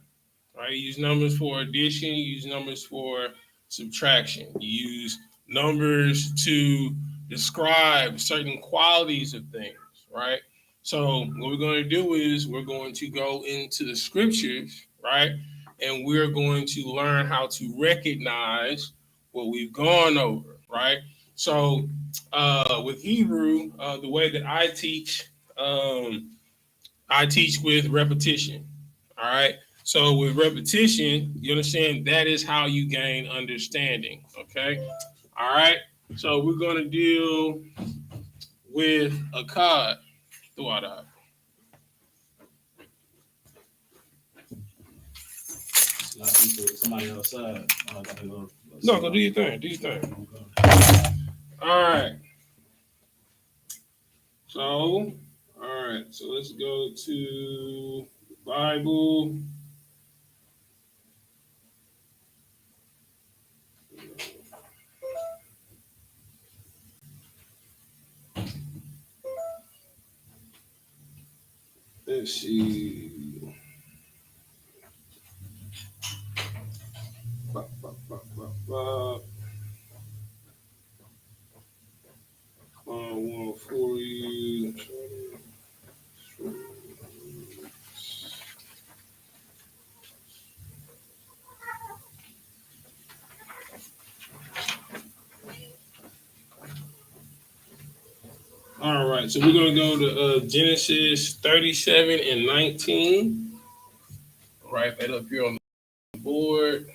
Right? You use numbers for addition. You use numbers for subtraction. You use numbers to describe certain qualities of things. Right? So what we're going to do is we're going to go into the scriptures, right? And we're going to learn how to recognize what we've gone over, right? So with Hebrew, the way that I teach with repetition, all right? So with repetition, you understand that is how you gain understanding, okay? All right? So we're going to deal with a card. Somebody outside. No, go do your thing. Do your thing. All right. So let's go to the Bible. Let's see. One for you. All right, so we're going to go to Genesis 37 and 19. Write that up here on the board.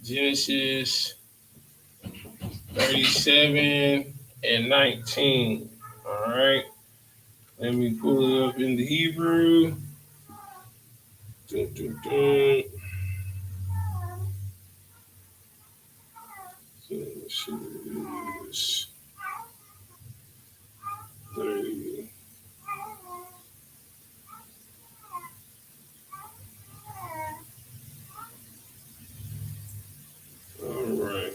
Genesis 37 and 19. All right. Let me pull it up in the Hebrew. Dun, dun, dun. Genesis 30. All right.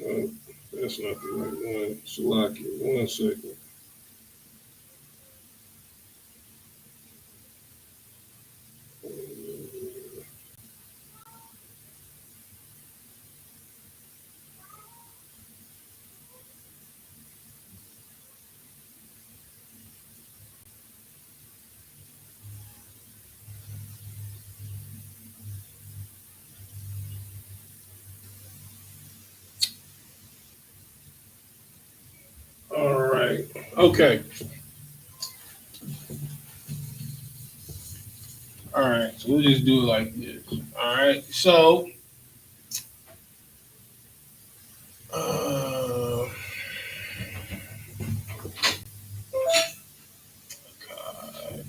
No, that's not the right one. Salaki, 1 second. All right. Okay. All right. So we'll just do it like this. All right. So, uh, God, God.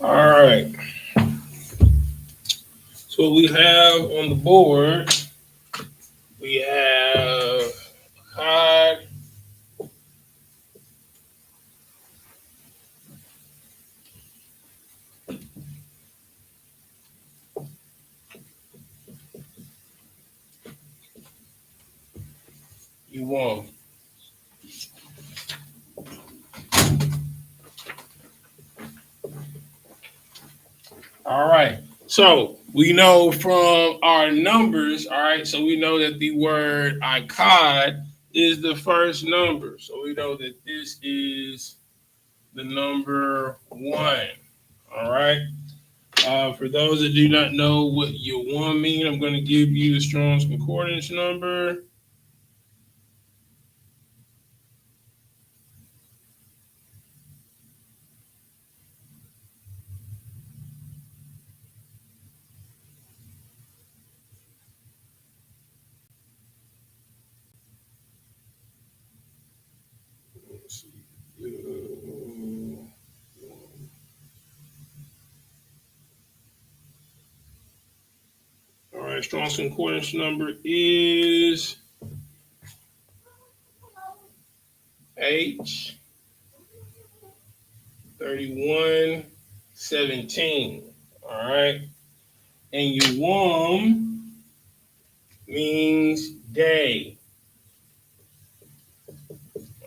All right. So what we have on the board, we have God, you won. All right. So we know from our numbers, all right, so we know that the word I.S.U.P.K is the first number. So we know that this is the number 1. All right. For those that do not know what YAHANNA mean, I'm going to give you the Strong's Concordance number. Let's see. All right, Strong's Concordance number is H 3117. All right. And YAHANNA means day.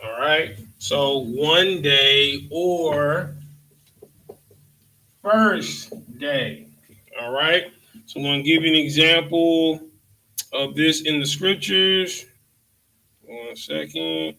All right. So one day or first day. All right. So I'm going to give you an example of this in the scriptures. 1 second.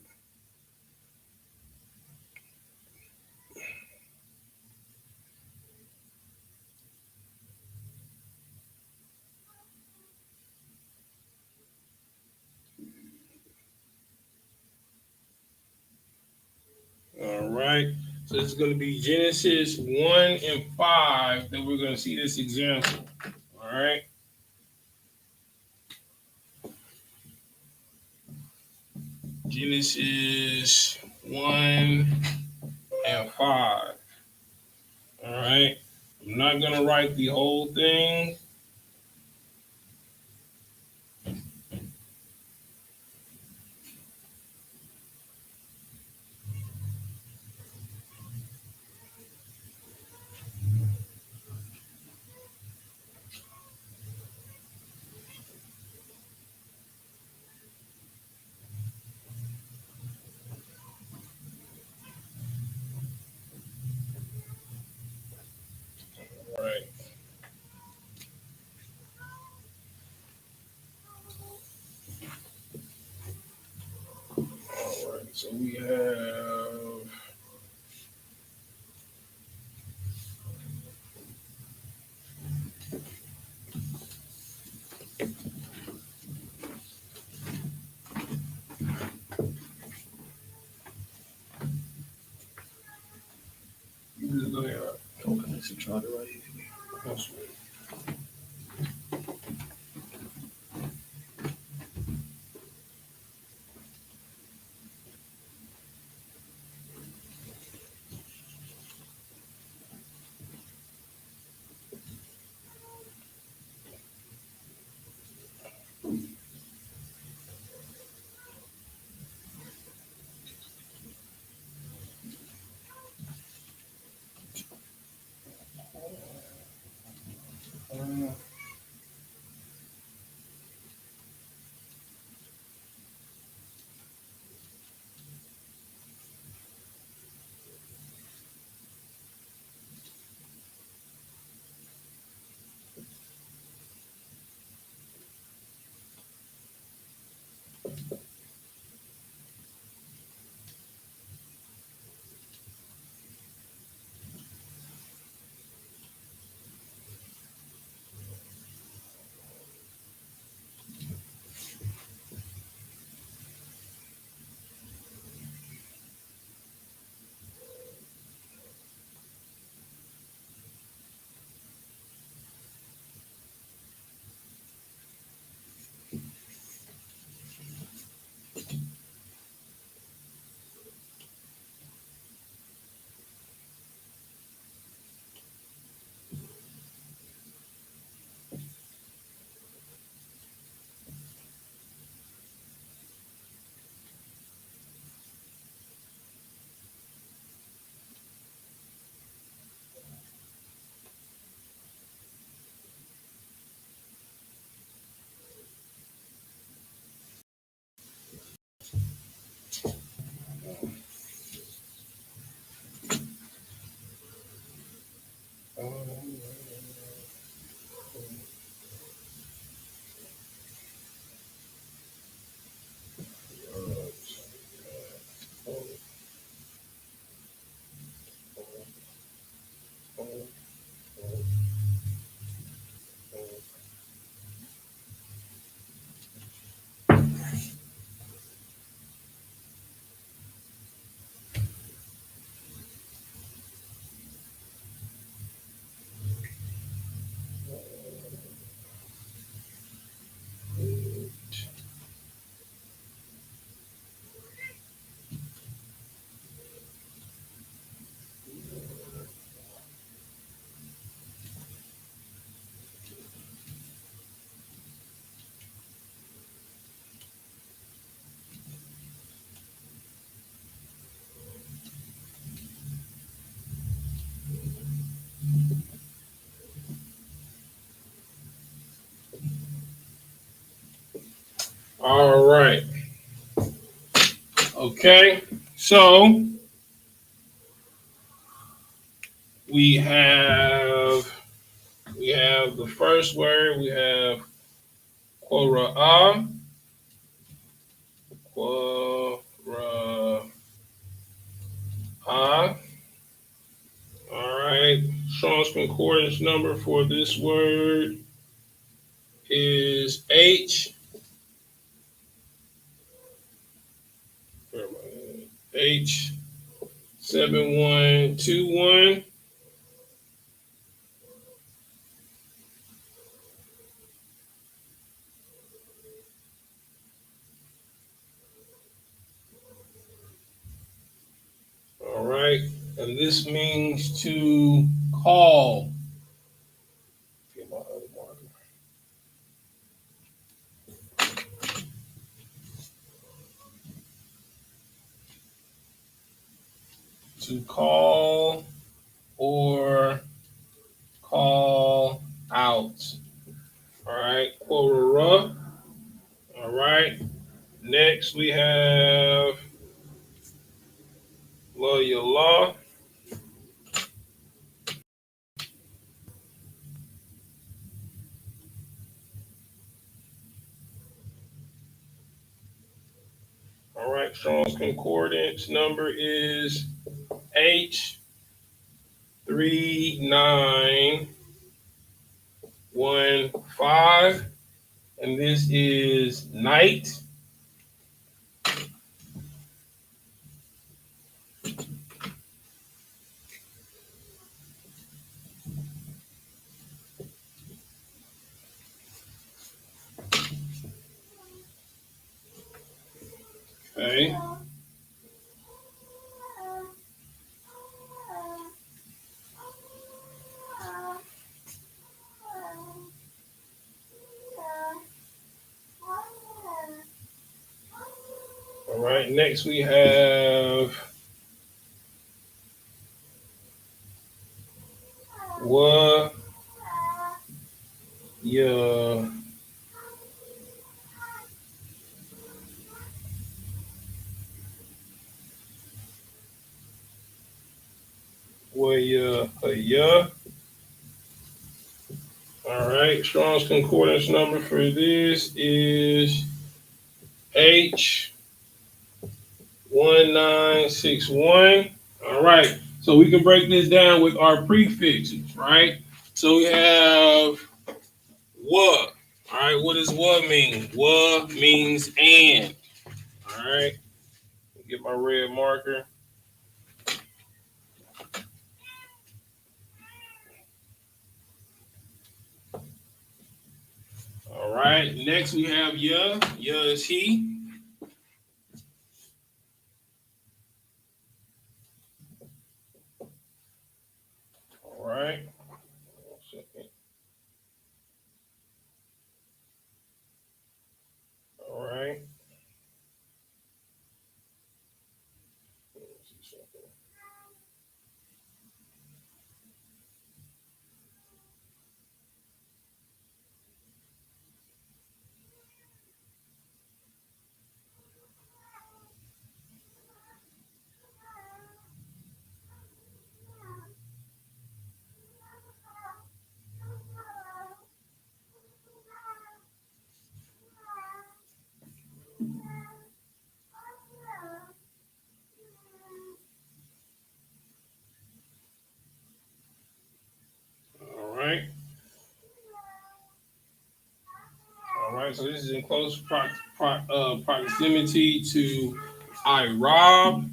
All right. So it's going to be Genesis 1 and 5 that we're going to see this example. All right. Genesis 1 and 5. All right. I'm not going to write the whole thing. All right. All right. So we have. You just go ahead. Okay, so try to right here. That's right. All right. Okay. So we have the first word. We have Quora. Quora. All right. Strong's concordance number for this word is H. H 7121. And this means to call. Get my other marker. To call or call out. All right, Quora. All right. Next we have Lawyer Law. All right, Strong's Concordance number is H3915, and this is night. Okay. All right, next we have Wa Ya Ya. All right, Strong's Concordance number for this is H1961. All right, so we can break this down with our prefixes, right? So we have wa. All right, what does wa mean? Wa means and. All right, get my red marker. All right, next we have ya. Ya is he. All right. 1 second. All right. Let's see something. All right. All right. So this is in close proximity to I.R.O.B.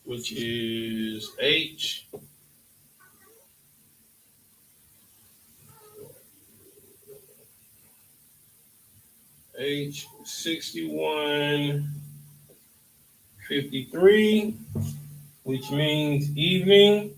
which is H6153, which means evening.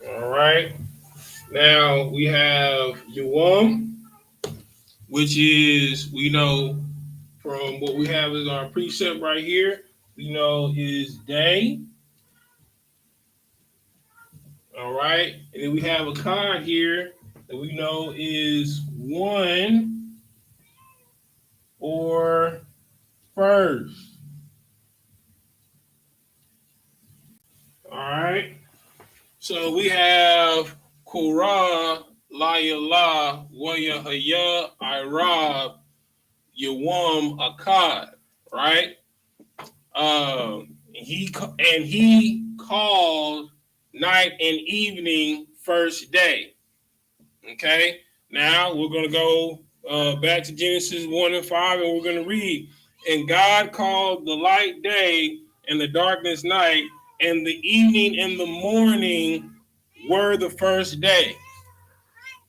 All right. Now we have Yuam, which is, we know from what we have as our precept right here, we know is day. All right. And then we have a card here that we know is one or first. All right. So we have Korah, Layala, Wayahaya, I.R.O.B., Yawam, Akkad, right? He called night and evening first day. Okay, now we're going to go back to Genesis 1 and 5, and we're going to read. And God called the light day and the darkness night, and the evening and the morning were the first day.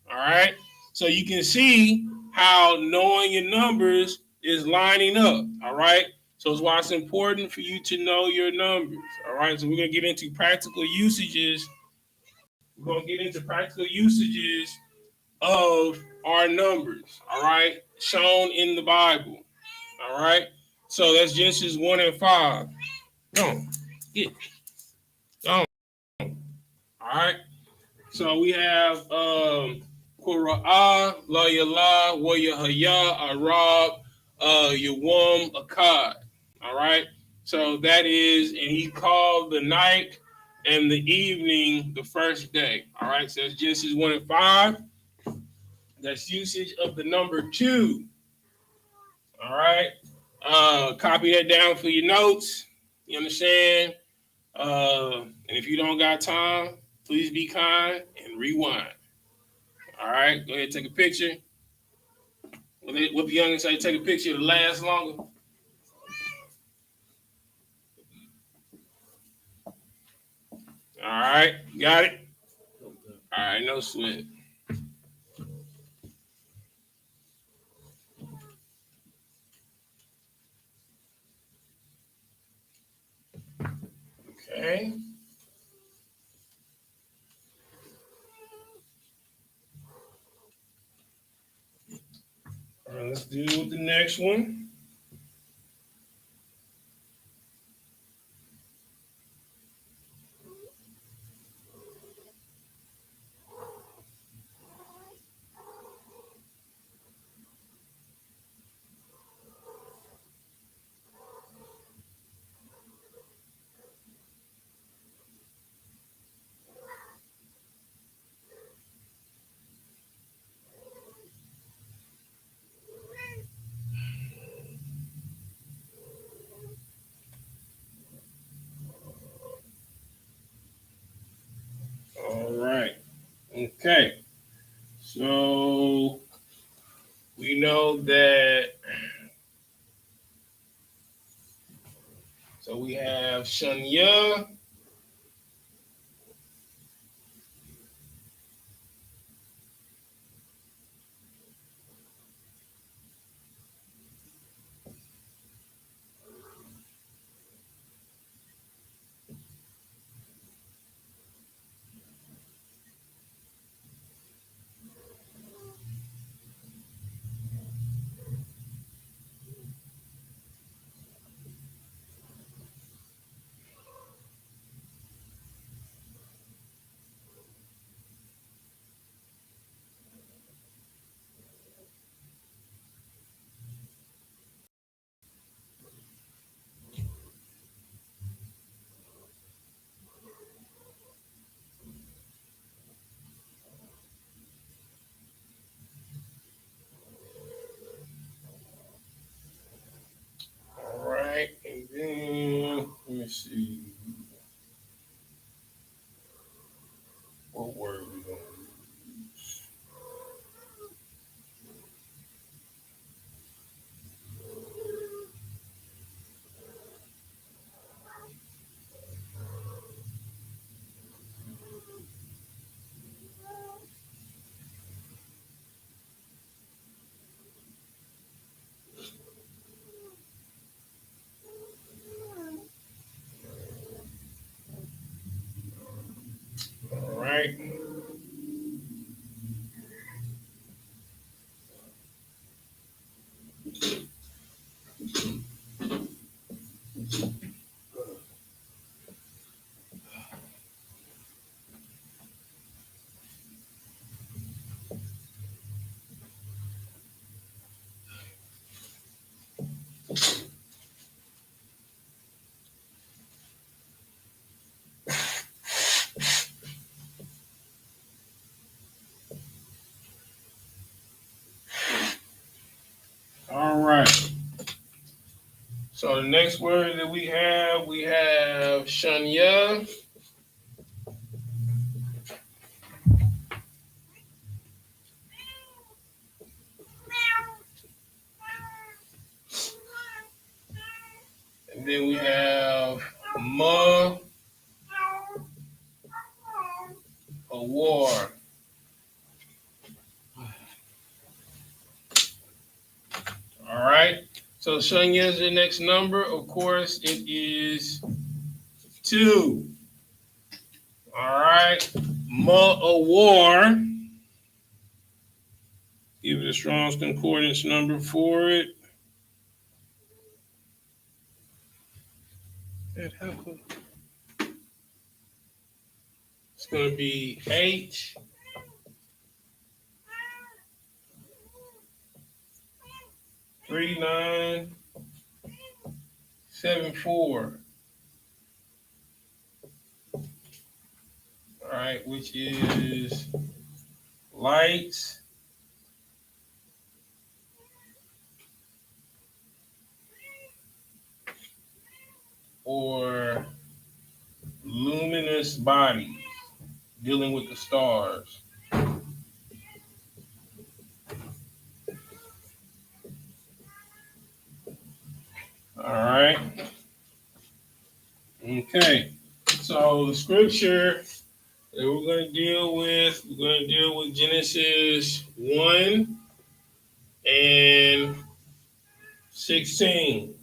All right, so you can see how knowing your numbers is lining up. All right, so it's why it's important for you to know your numbers. All right, so we're going to get into practical usages. We're going to get into practical usages of our numbers, all right, shown in the Bible, all right. So that's Genesis 1 and 5. Go, get, go. All right. So we have Qura'ah, La Yala, Wa Yahaya, Arab, Yawam, Akkad. All right. So that is, and he called the night and the evening the first day. All right. So that's Genesis 1 and 5. That's usage of the number 2. All right. Copy that down for your notes. You understand? And if you don't got time, please be kind and rewind. All right. Go ahead, take a picture. What the youngins say, take a picture to last longer. All right. Got it? All right. No sweat. Okay. All right, let's do the next one. All right. Okay. So we know that. So we have Shanya. All right. And then let me see. What word we going to use? All right. All right. So the next word that we have Shanya. And then we have Ma, a war. All right. So Shanya is the next number. Of course, it is 2. All right. Ma, a war. Give it a Strong's Concordance number for it. It's going to be H 3974. All right, which is light or luminous body, dealing with the stars. All right. Okay. So the scripture that we're going to deal with, Genesis 1 and 16.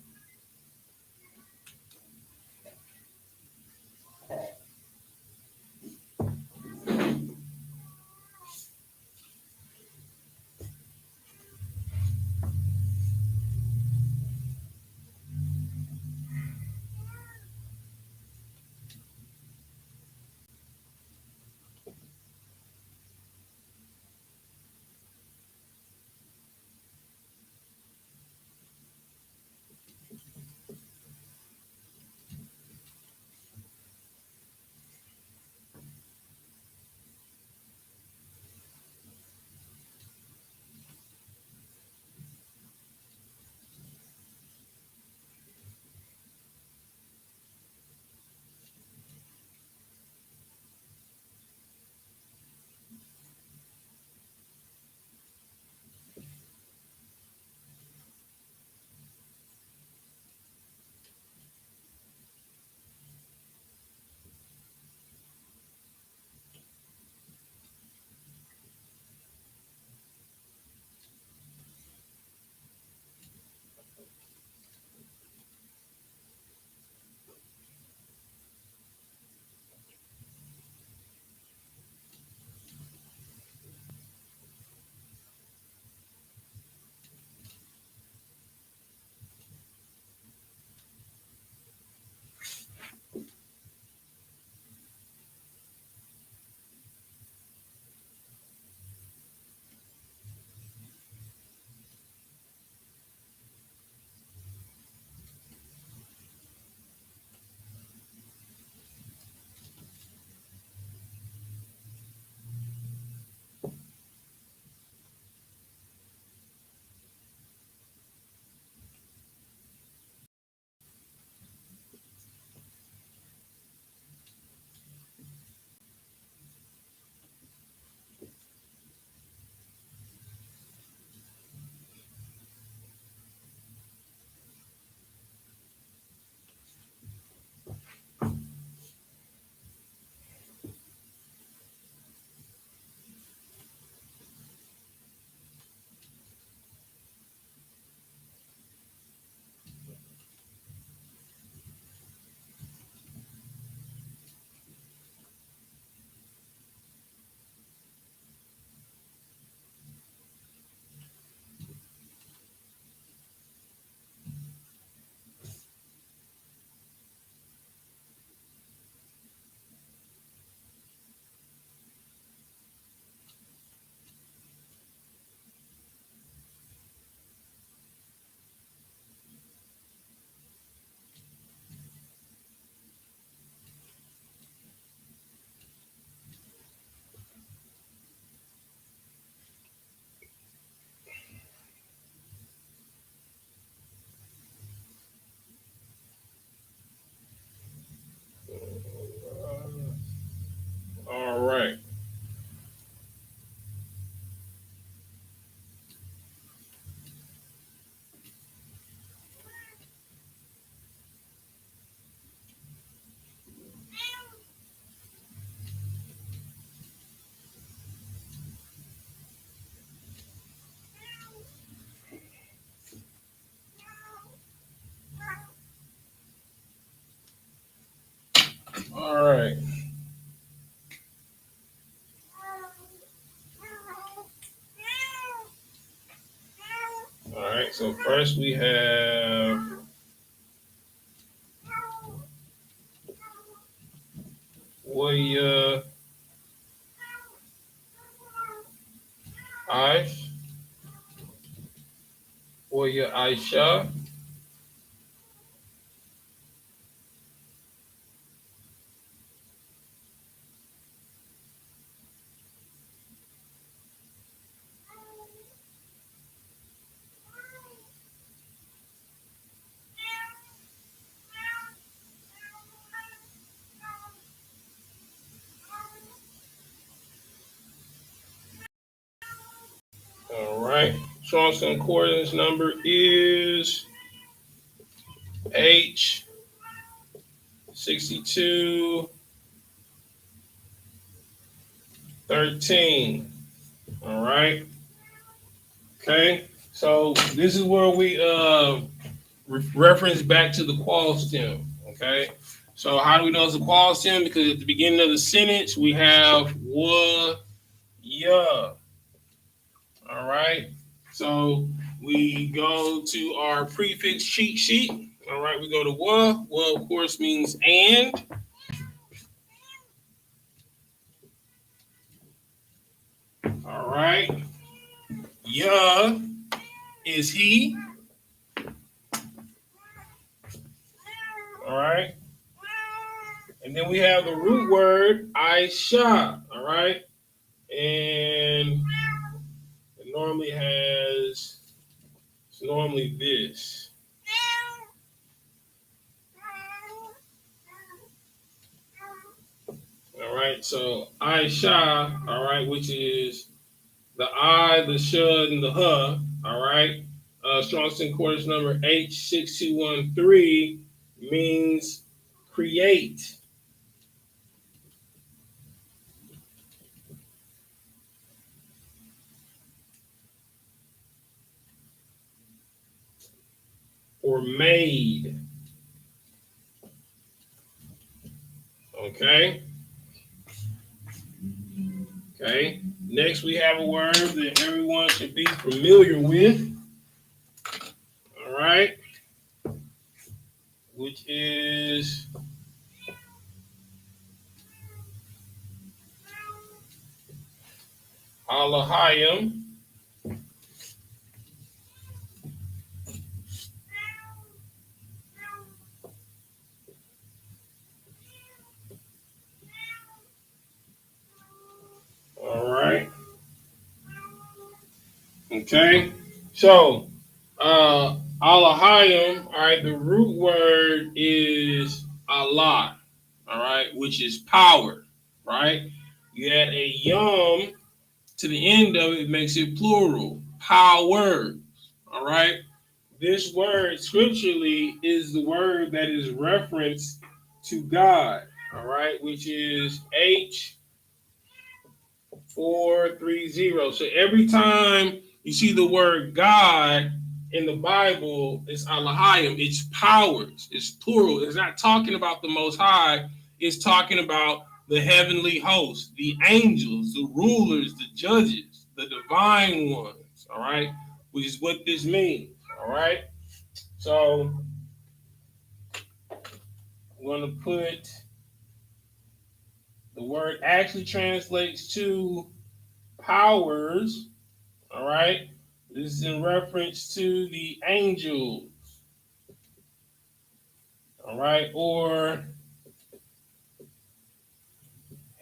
right, so first we have Warrior Aish, Warrior Aisha. All right. Strong's concordance number is H6213. All right. Okay. So this is where we reference back to the qual stem. Okay. So how do we know it's a qual stem? Because at the beginning of the sentence we have wa ya. All right. So we go to our prefix cheat sheet. All right. We go to wa. Wa, of course, means and. All right. Ya is he. All right. And then we have the root word Aisha. All right. And it normally has, it's normally this. All right. So Aisha, all right, which is the I, the shud, and the huh. All right. Strong's concordance number H6213 means create. Or made. Okay. Okay. Next, we have a word that everyone should be familiar with. All right. Which is Alahayim. All right. Okay. So, Alahayim, all right, the root word is Allah, all right, which is power, right? You add a yum to the end of it, it makes it plural, power, all right? This word scripturally is the word that is referenced to God, all right, which is H430. So every time you see the word God in the Bible, it's Alahayim, it's powers, it's plural. It's not talking about the Most High, it's talking about the heavenly host, the angels, the rulers, the judges, the divine ones, all right, which is what this means, all right. So I'm going to put the word actually translates to powers. All right. This is in reference to the angels. All right. Or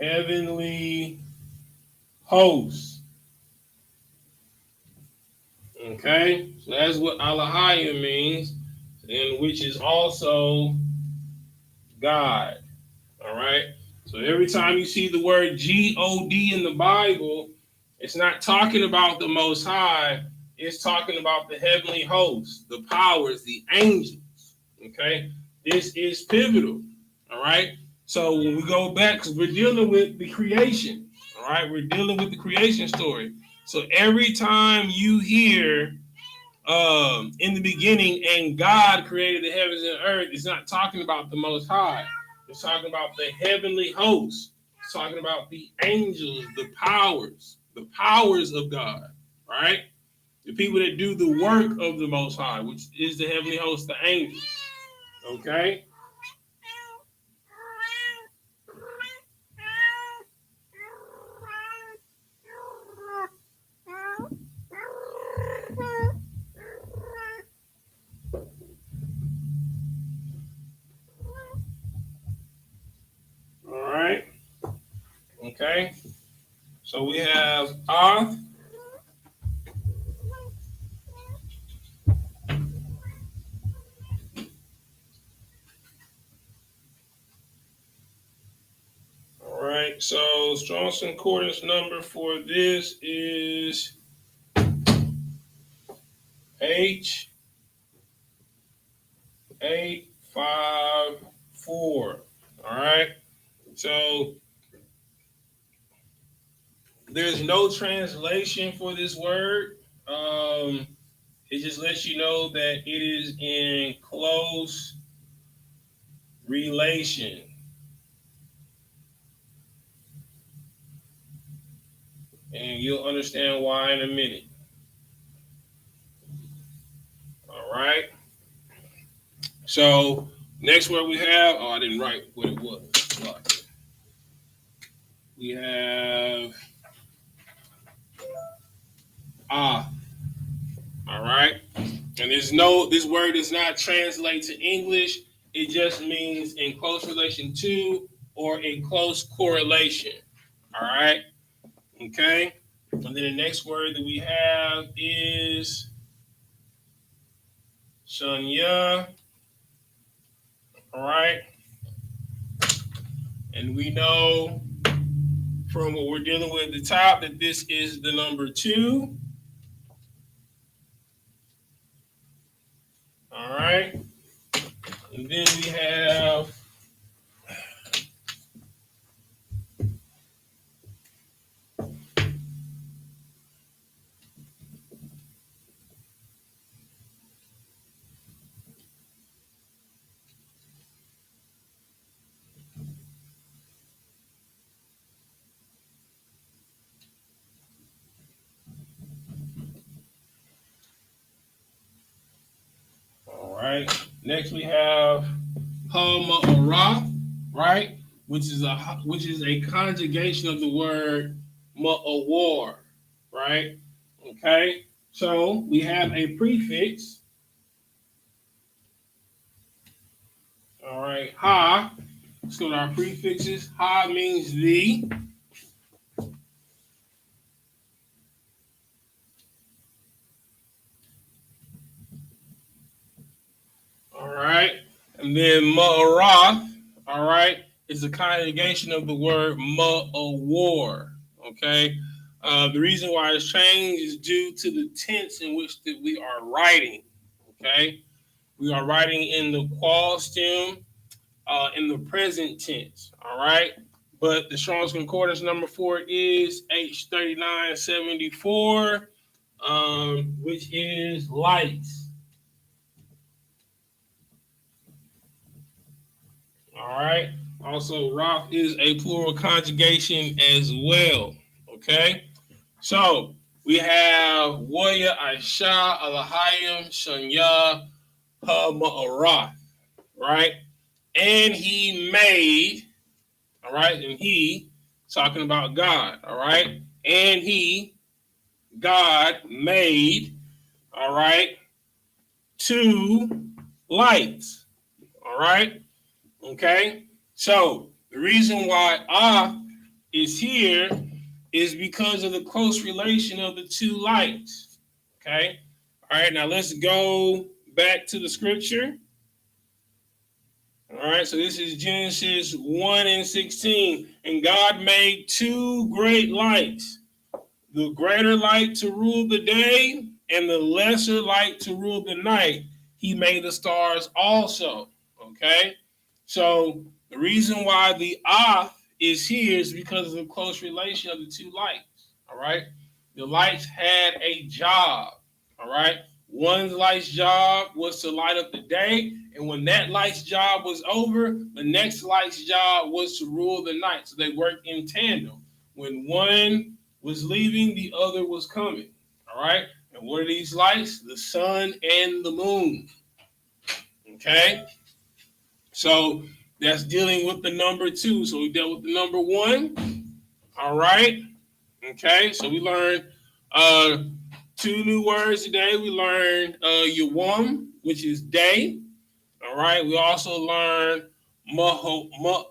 heavenly hosts. Okay. So that's what Alahayim means, and which is also God. All right. So every time you see the word G-O-D in the Bible, it's not talking about the Most High. It's talking about the heavenly hosts, the powers, the angels. Okay. This is pivotal. All right. So when we go back, because we're dealing with the creation. All right. We're dealing with the creation story. So every time you hear in the beginning, and God created the heavens and earth, it's not talking about the Most High. It's talking about the heavenly hosts. It's talking about the angels, the powers of God. Right? The people that do the work of the Most High, which is the heavenly host, the angels. Okay? All right. Okay. So we have All right. So Strong's Concordance number for this is H854. All right. So there's no translation for this word. It just lets you know that it is in close relation. And you'll understand why in a minute. All right. So next word we have, I didn't write what it was. We have all right. And this word does not translate to English. It just means in close relation to or in close correlation. All right. Okay. And then the next word that we have is Shanya. All right. And we know from what we're dealing with at the top that this is the number 2. All right. And then we have right. Next we have Ha'ma'ara, right? Which is a conjugation of the word ma'awar, right? Okay. So we have a prefix. All right. Ha. Let's go to our prefixes. Ha means the. All right. And then ma'arath, all right, is a conjugation of the word ma'awar. Okay. The reason why it's changed is due to the tense in which that we are writing. Okay. We are writing in the qual stem in the present tense. All right. But the Strong's Concordance number 4 is H3974, which is lights. All right. Also, Roth is a plural conjugation as well. Okay. So we have Waya Aisha Alahayim Shanya Ha right? And he made, all right, and he, talking about God, all right, and he, God, made, all right, 2 lights, all right. Okay, so the reason why is here is because of the close relation of the 2 lights. Okay, all right, now let's go back to the scripture. All right, so this is Genesis 1:16. And God made 2 great lights, the greater light to rule the day and the lesser light to rule the night. He made the stars also. Okay, so the reason why the is here is because of the close relation of the 2 lights. All right, the lights had a job. All right, one light's job was to light up the day, and when that light's job was over, the next light's job was to rule the night. So they worked in tandem. When one was leaving, the other was coming. All right, and And what are these lights? The sun and the moon. Okay? So that's dealing with the number 2. So we dealt with the number 1. All right? Okay, so we learned 2 new words today. We learned Yawam, which is day. All right. We also learned Ma'awar,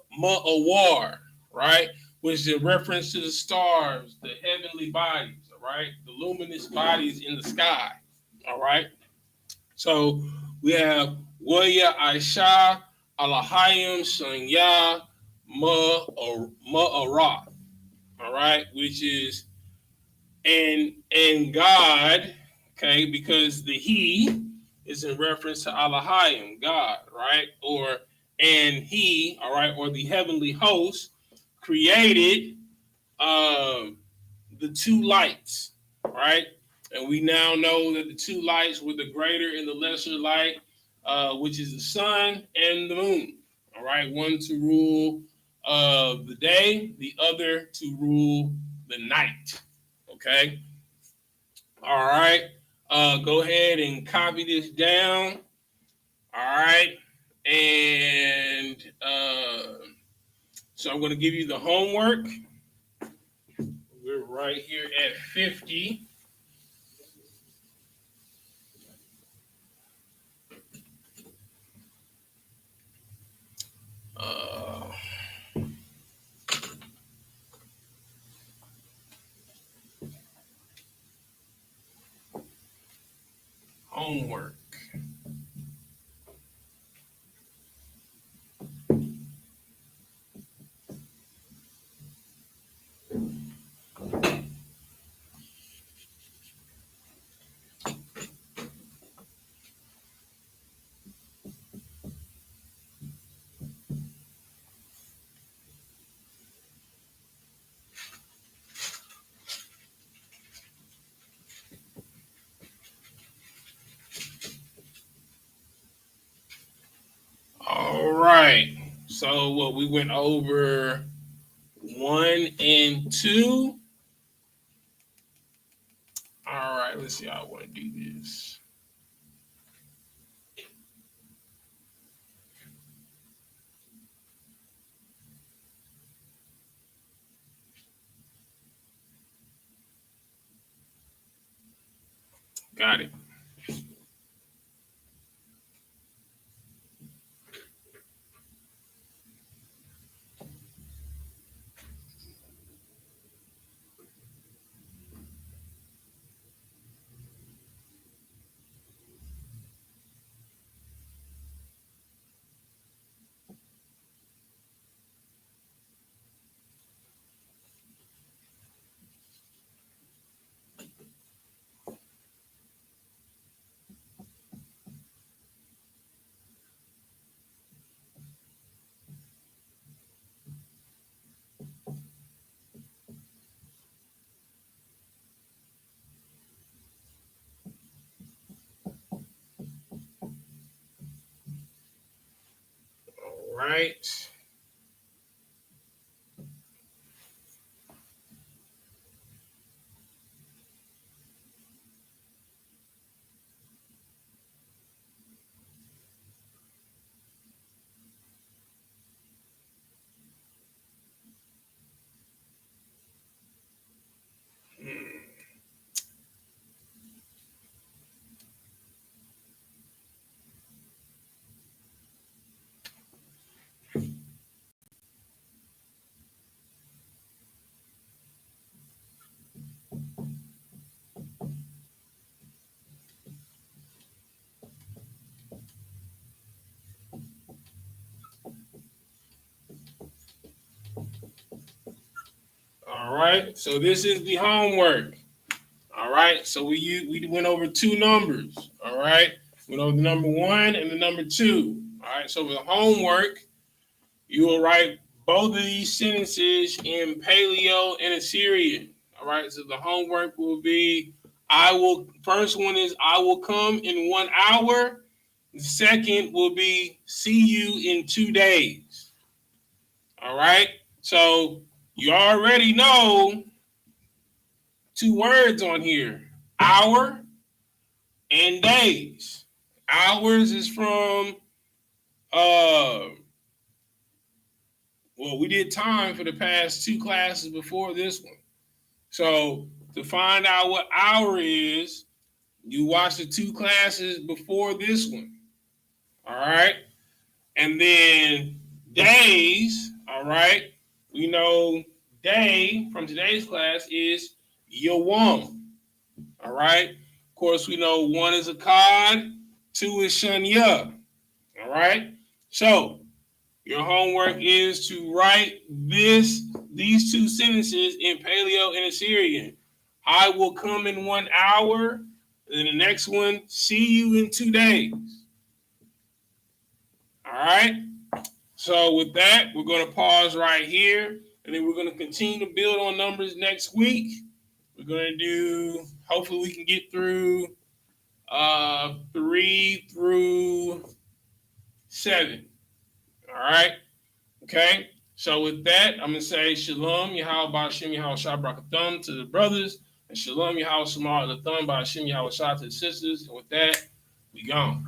right? Which is a reference to the stars, the heavenly bodies, all right? The luminous bodies in the sky. All right. So we have Waya Aisha, Alahayim, Shanya, Ma'ara, all right, which is and God, okay, because the He is in reference to Elohim, God, right? Or and He, all right, or the heavenly host created the 2 lights, right? And we now know that the 2 lights were the greater and the lesser light, which is the sun and the moon, all right? One to rule the day, the other to rule the night. Okay. All right. Go ahead and copy this down. All right. And so I'm going to give you the homework. We're right here at 50. Homework. All right. So what we went over 1 and 2. All right. Let's see how I want to do this. Got it. All right. All right. So this is the homework. All right. So we went over 2 numbers. All right. Went over the number 1 and the number 2. All right. So for the homework, you will write both of these sentences in Paleo and Assyrian. All right. So the homework will be first one is I will come in 1 hour. The second will be see you in 2 days. All right. So you already know 2 words on here, hour and days. Hours is from, well, we did time for the past 2 classes before this one. So to find out what hour is, you watch the 2 classes before this one. All right. And then days, all right. We know day from today's class is Yawam. All right. Of course, we know 1 is Akkad, 2 is Shanya. All right. So your homework is to write these 2 sentences in Paleo and Assyrian. I will come in 1 hour. And then the next one, see you in 2 days. All right. So with that, we're going to pause right here. And then we're going to continue to build on numbers next week. We're going to do, hopefully we can get through 3 through 7. All right. Okay. So with that, I'm going to say Shalom, Yahweh Ba'Shem, Yahweh Shah Brakathum to the brothers, and Shalom, Yahweh Samar Lathum Ba'Shem, Yahweh Shah to the sisters. And with that, we gone.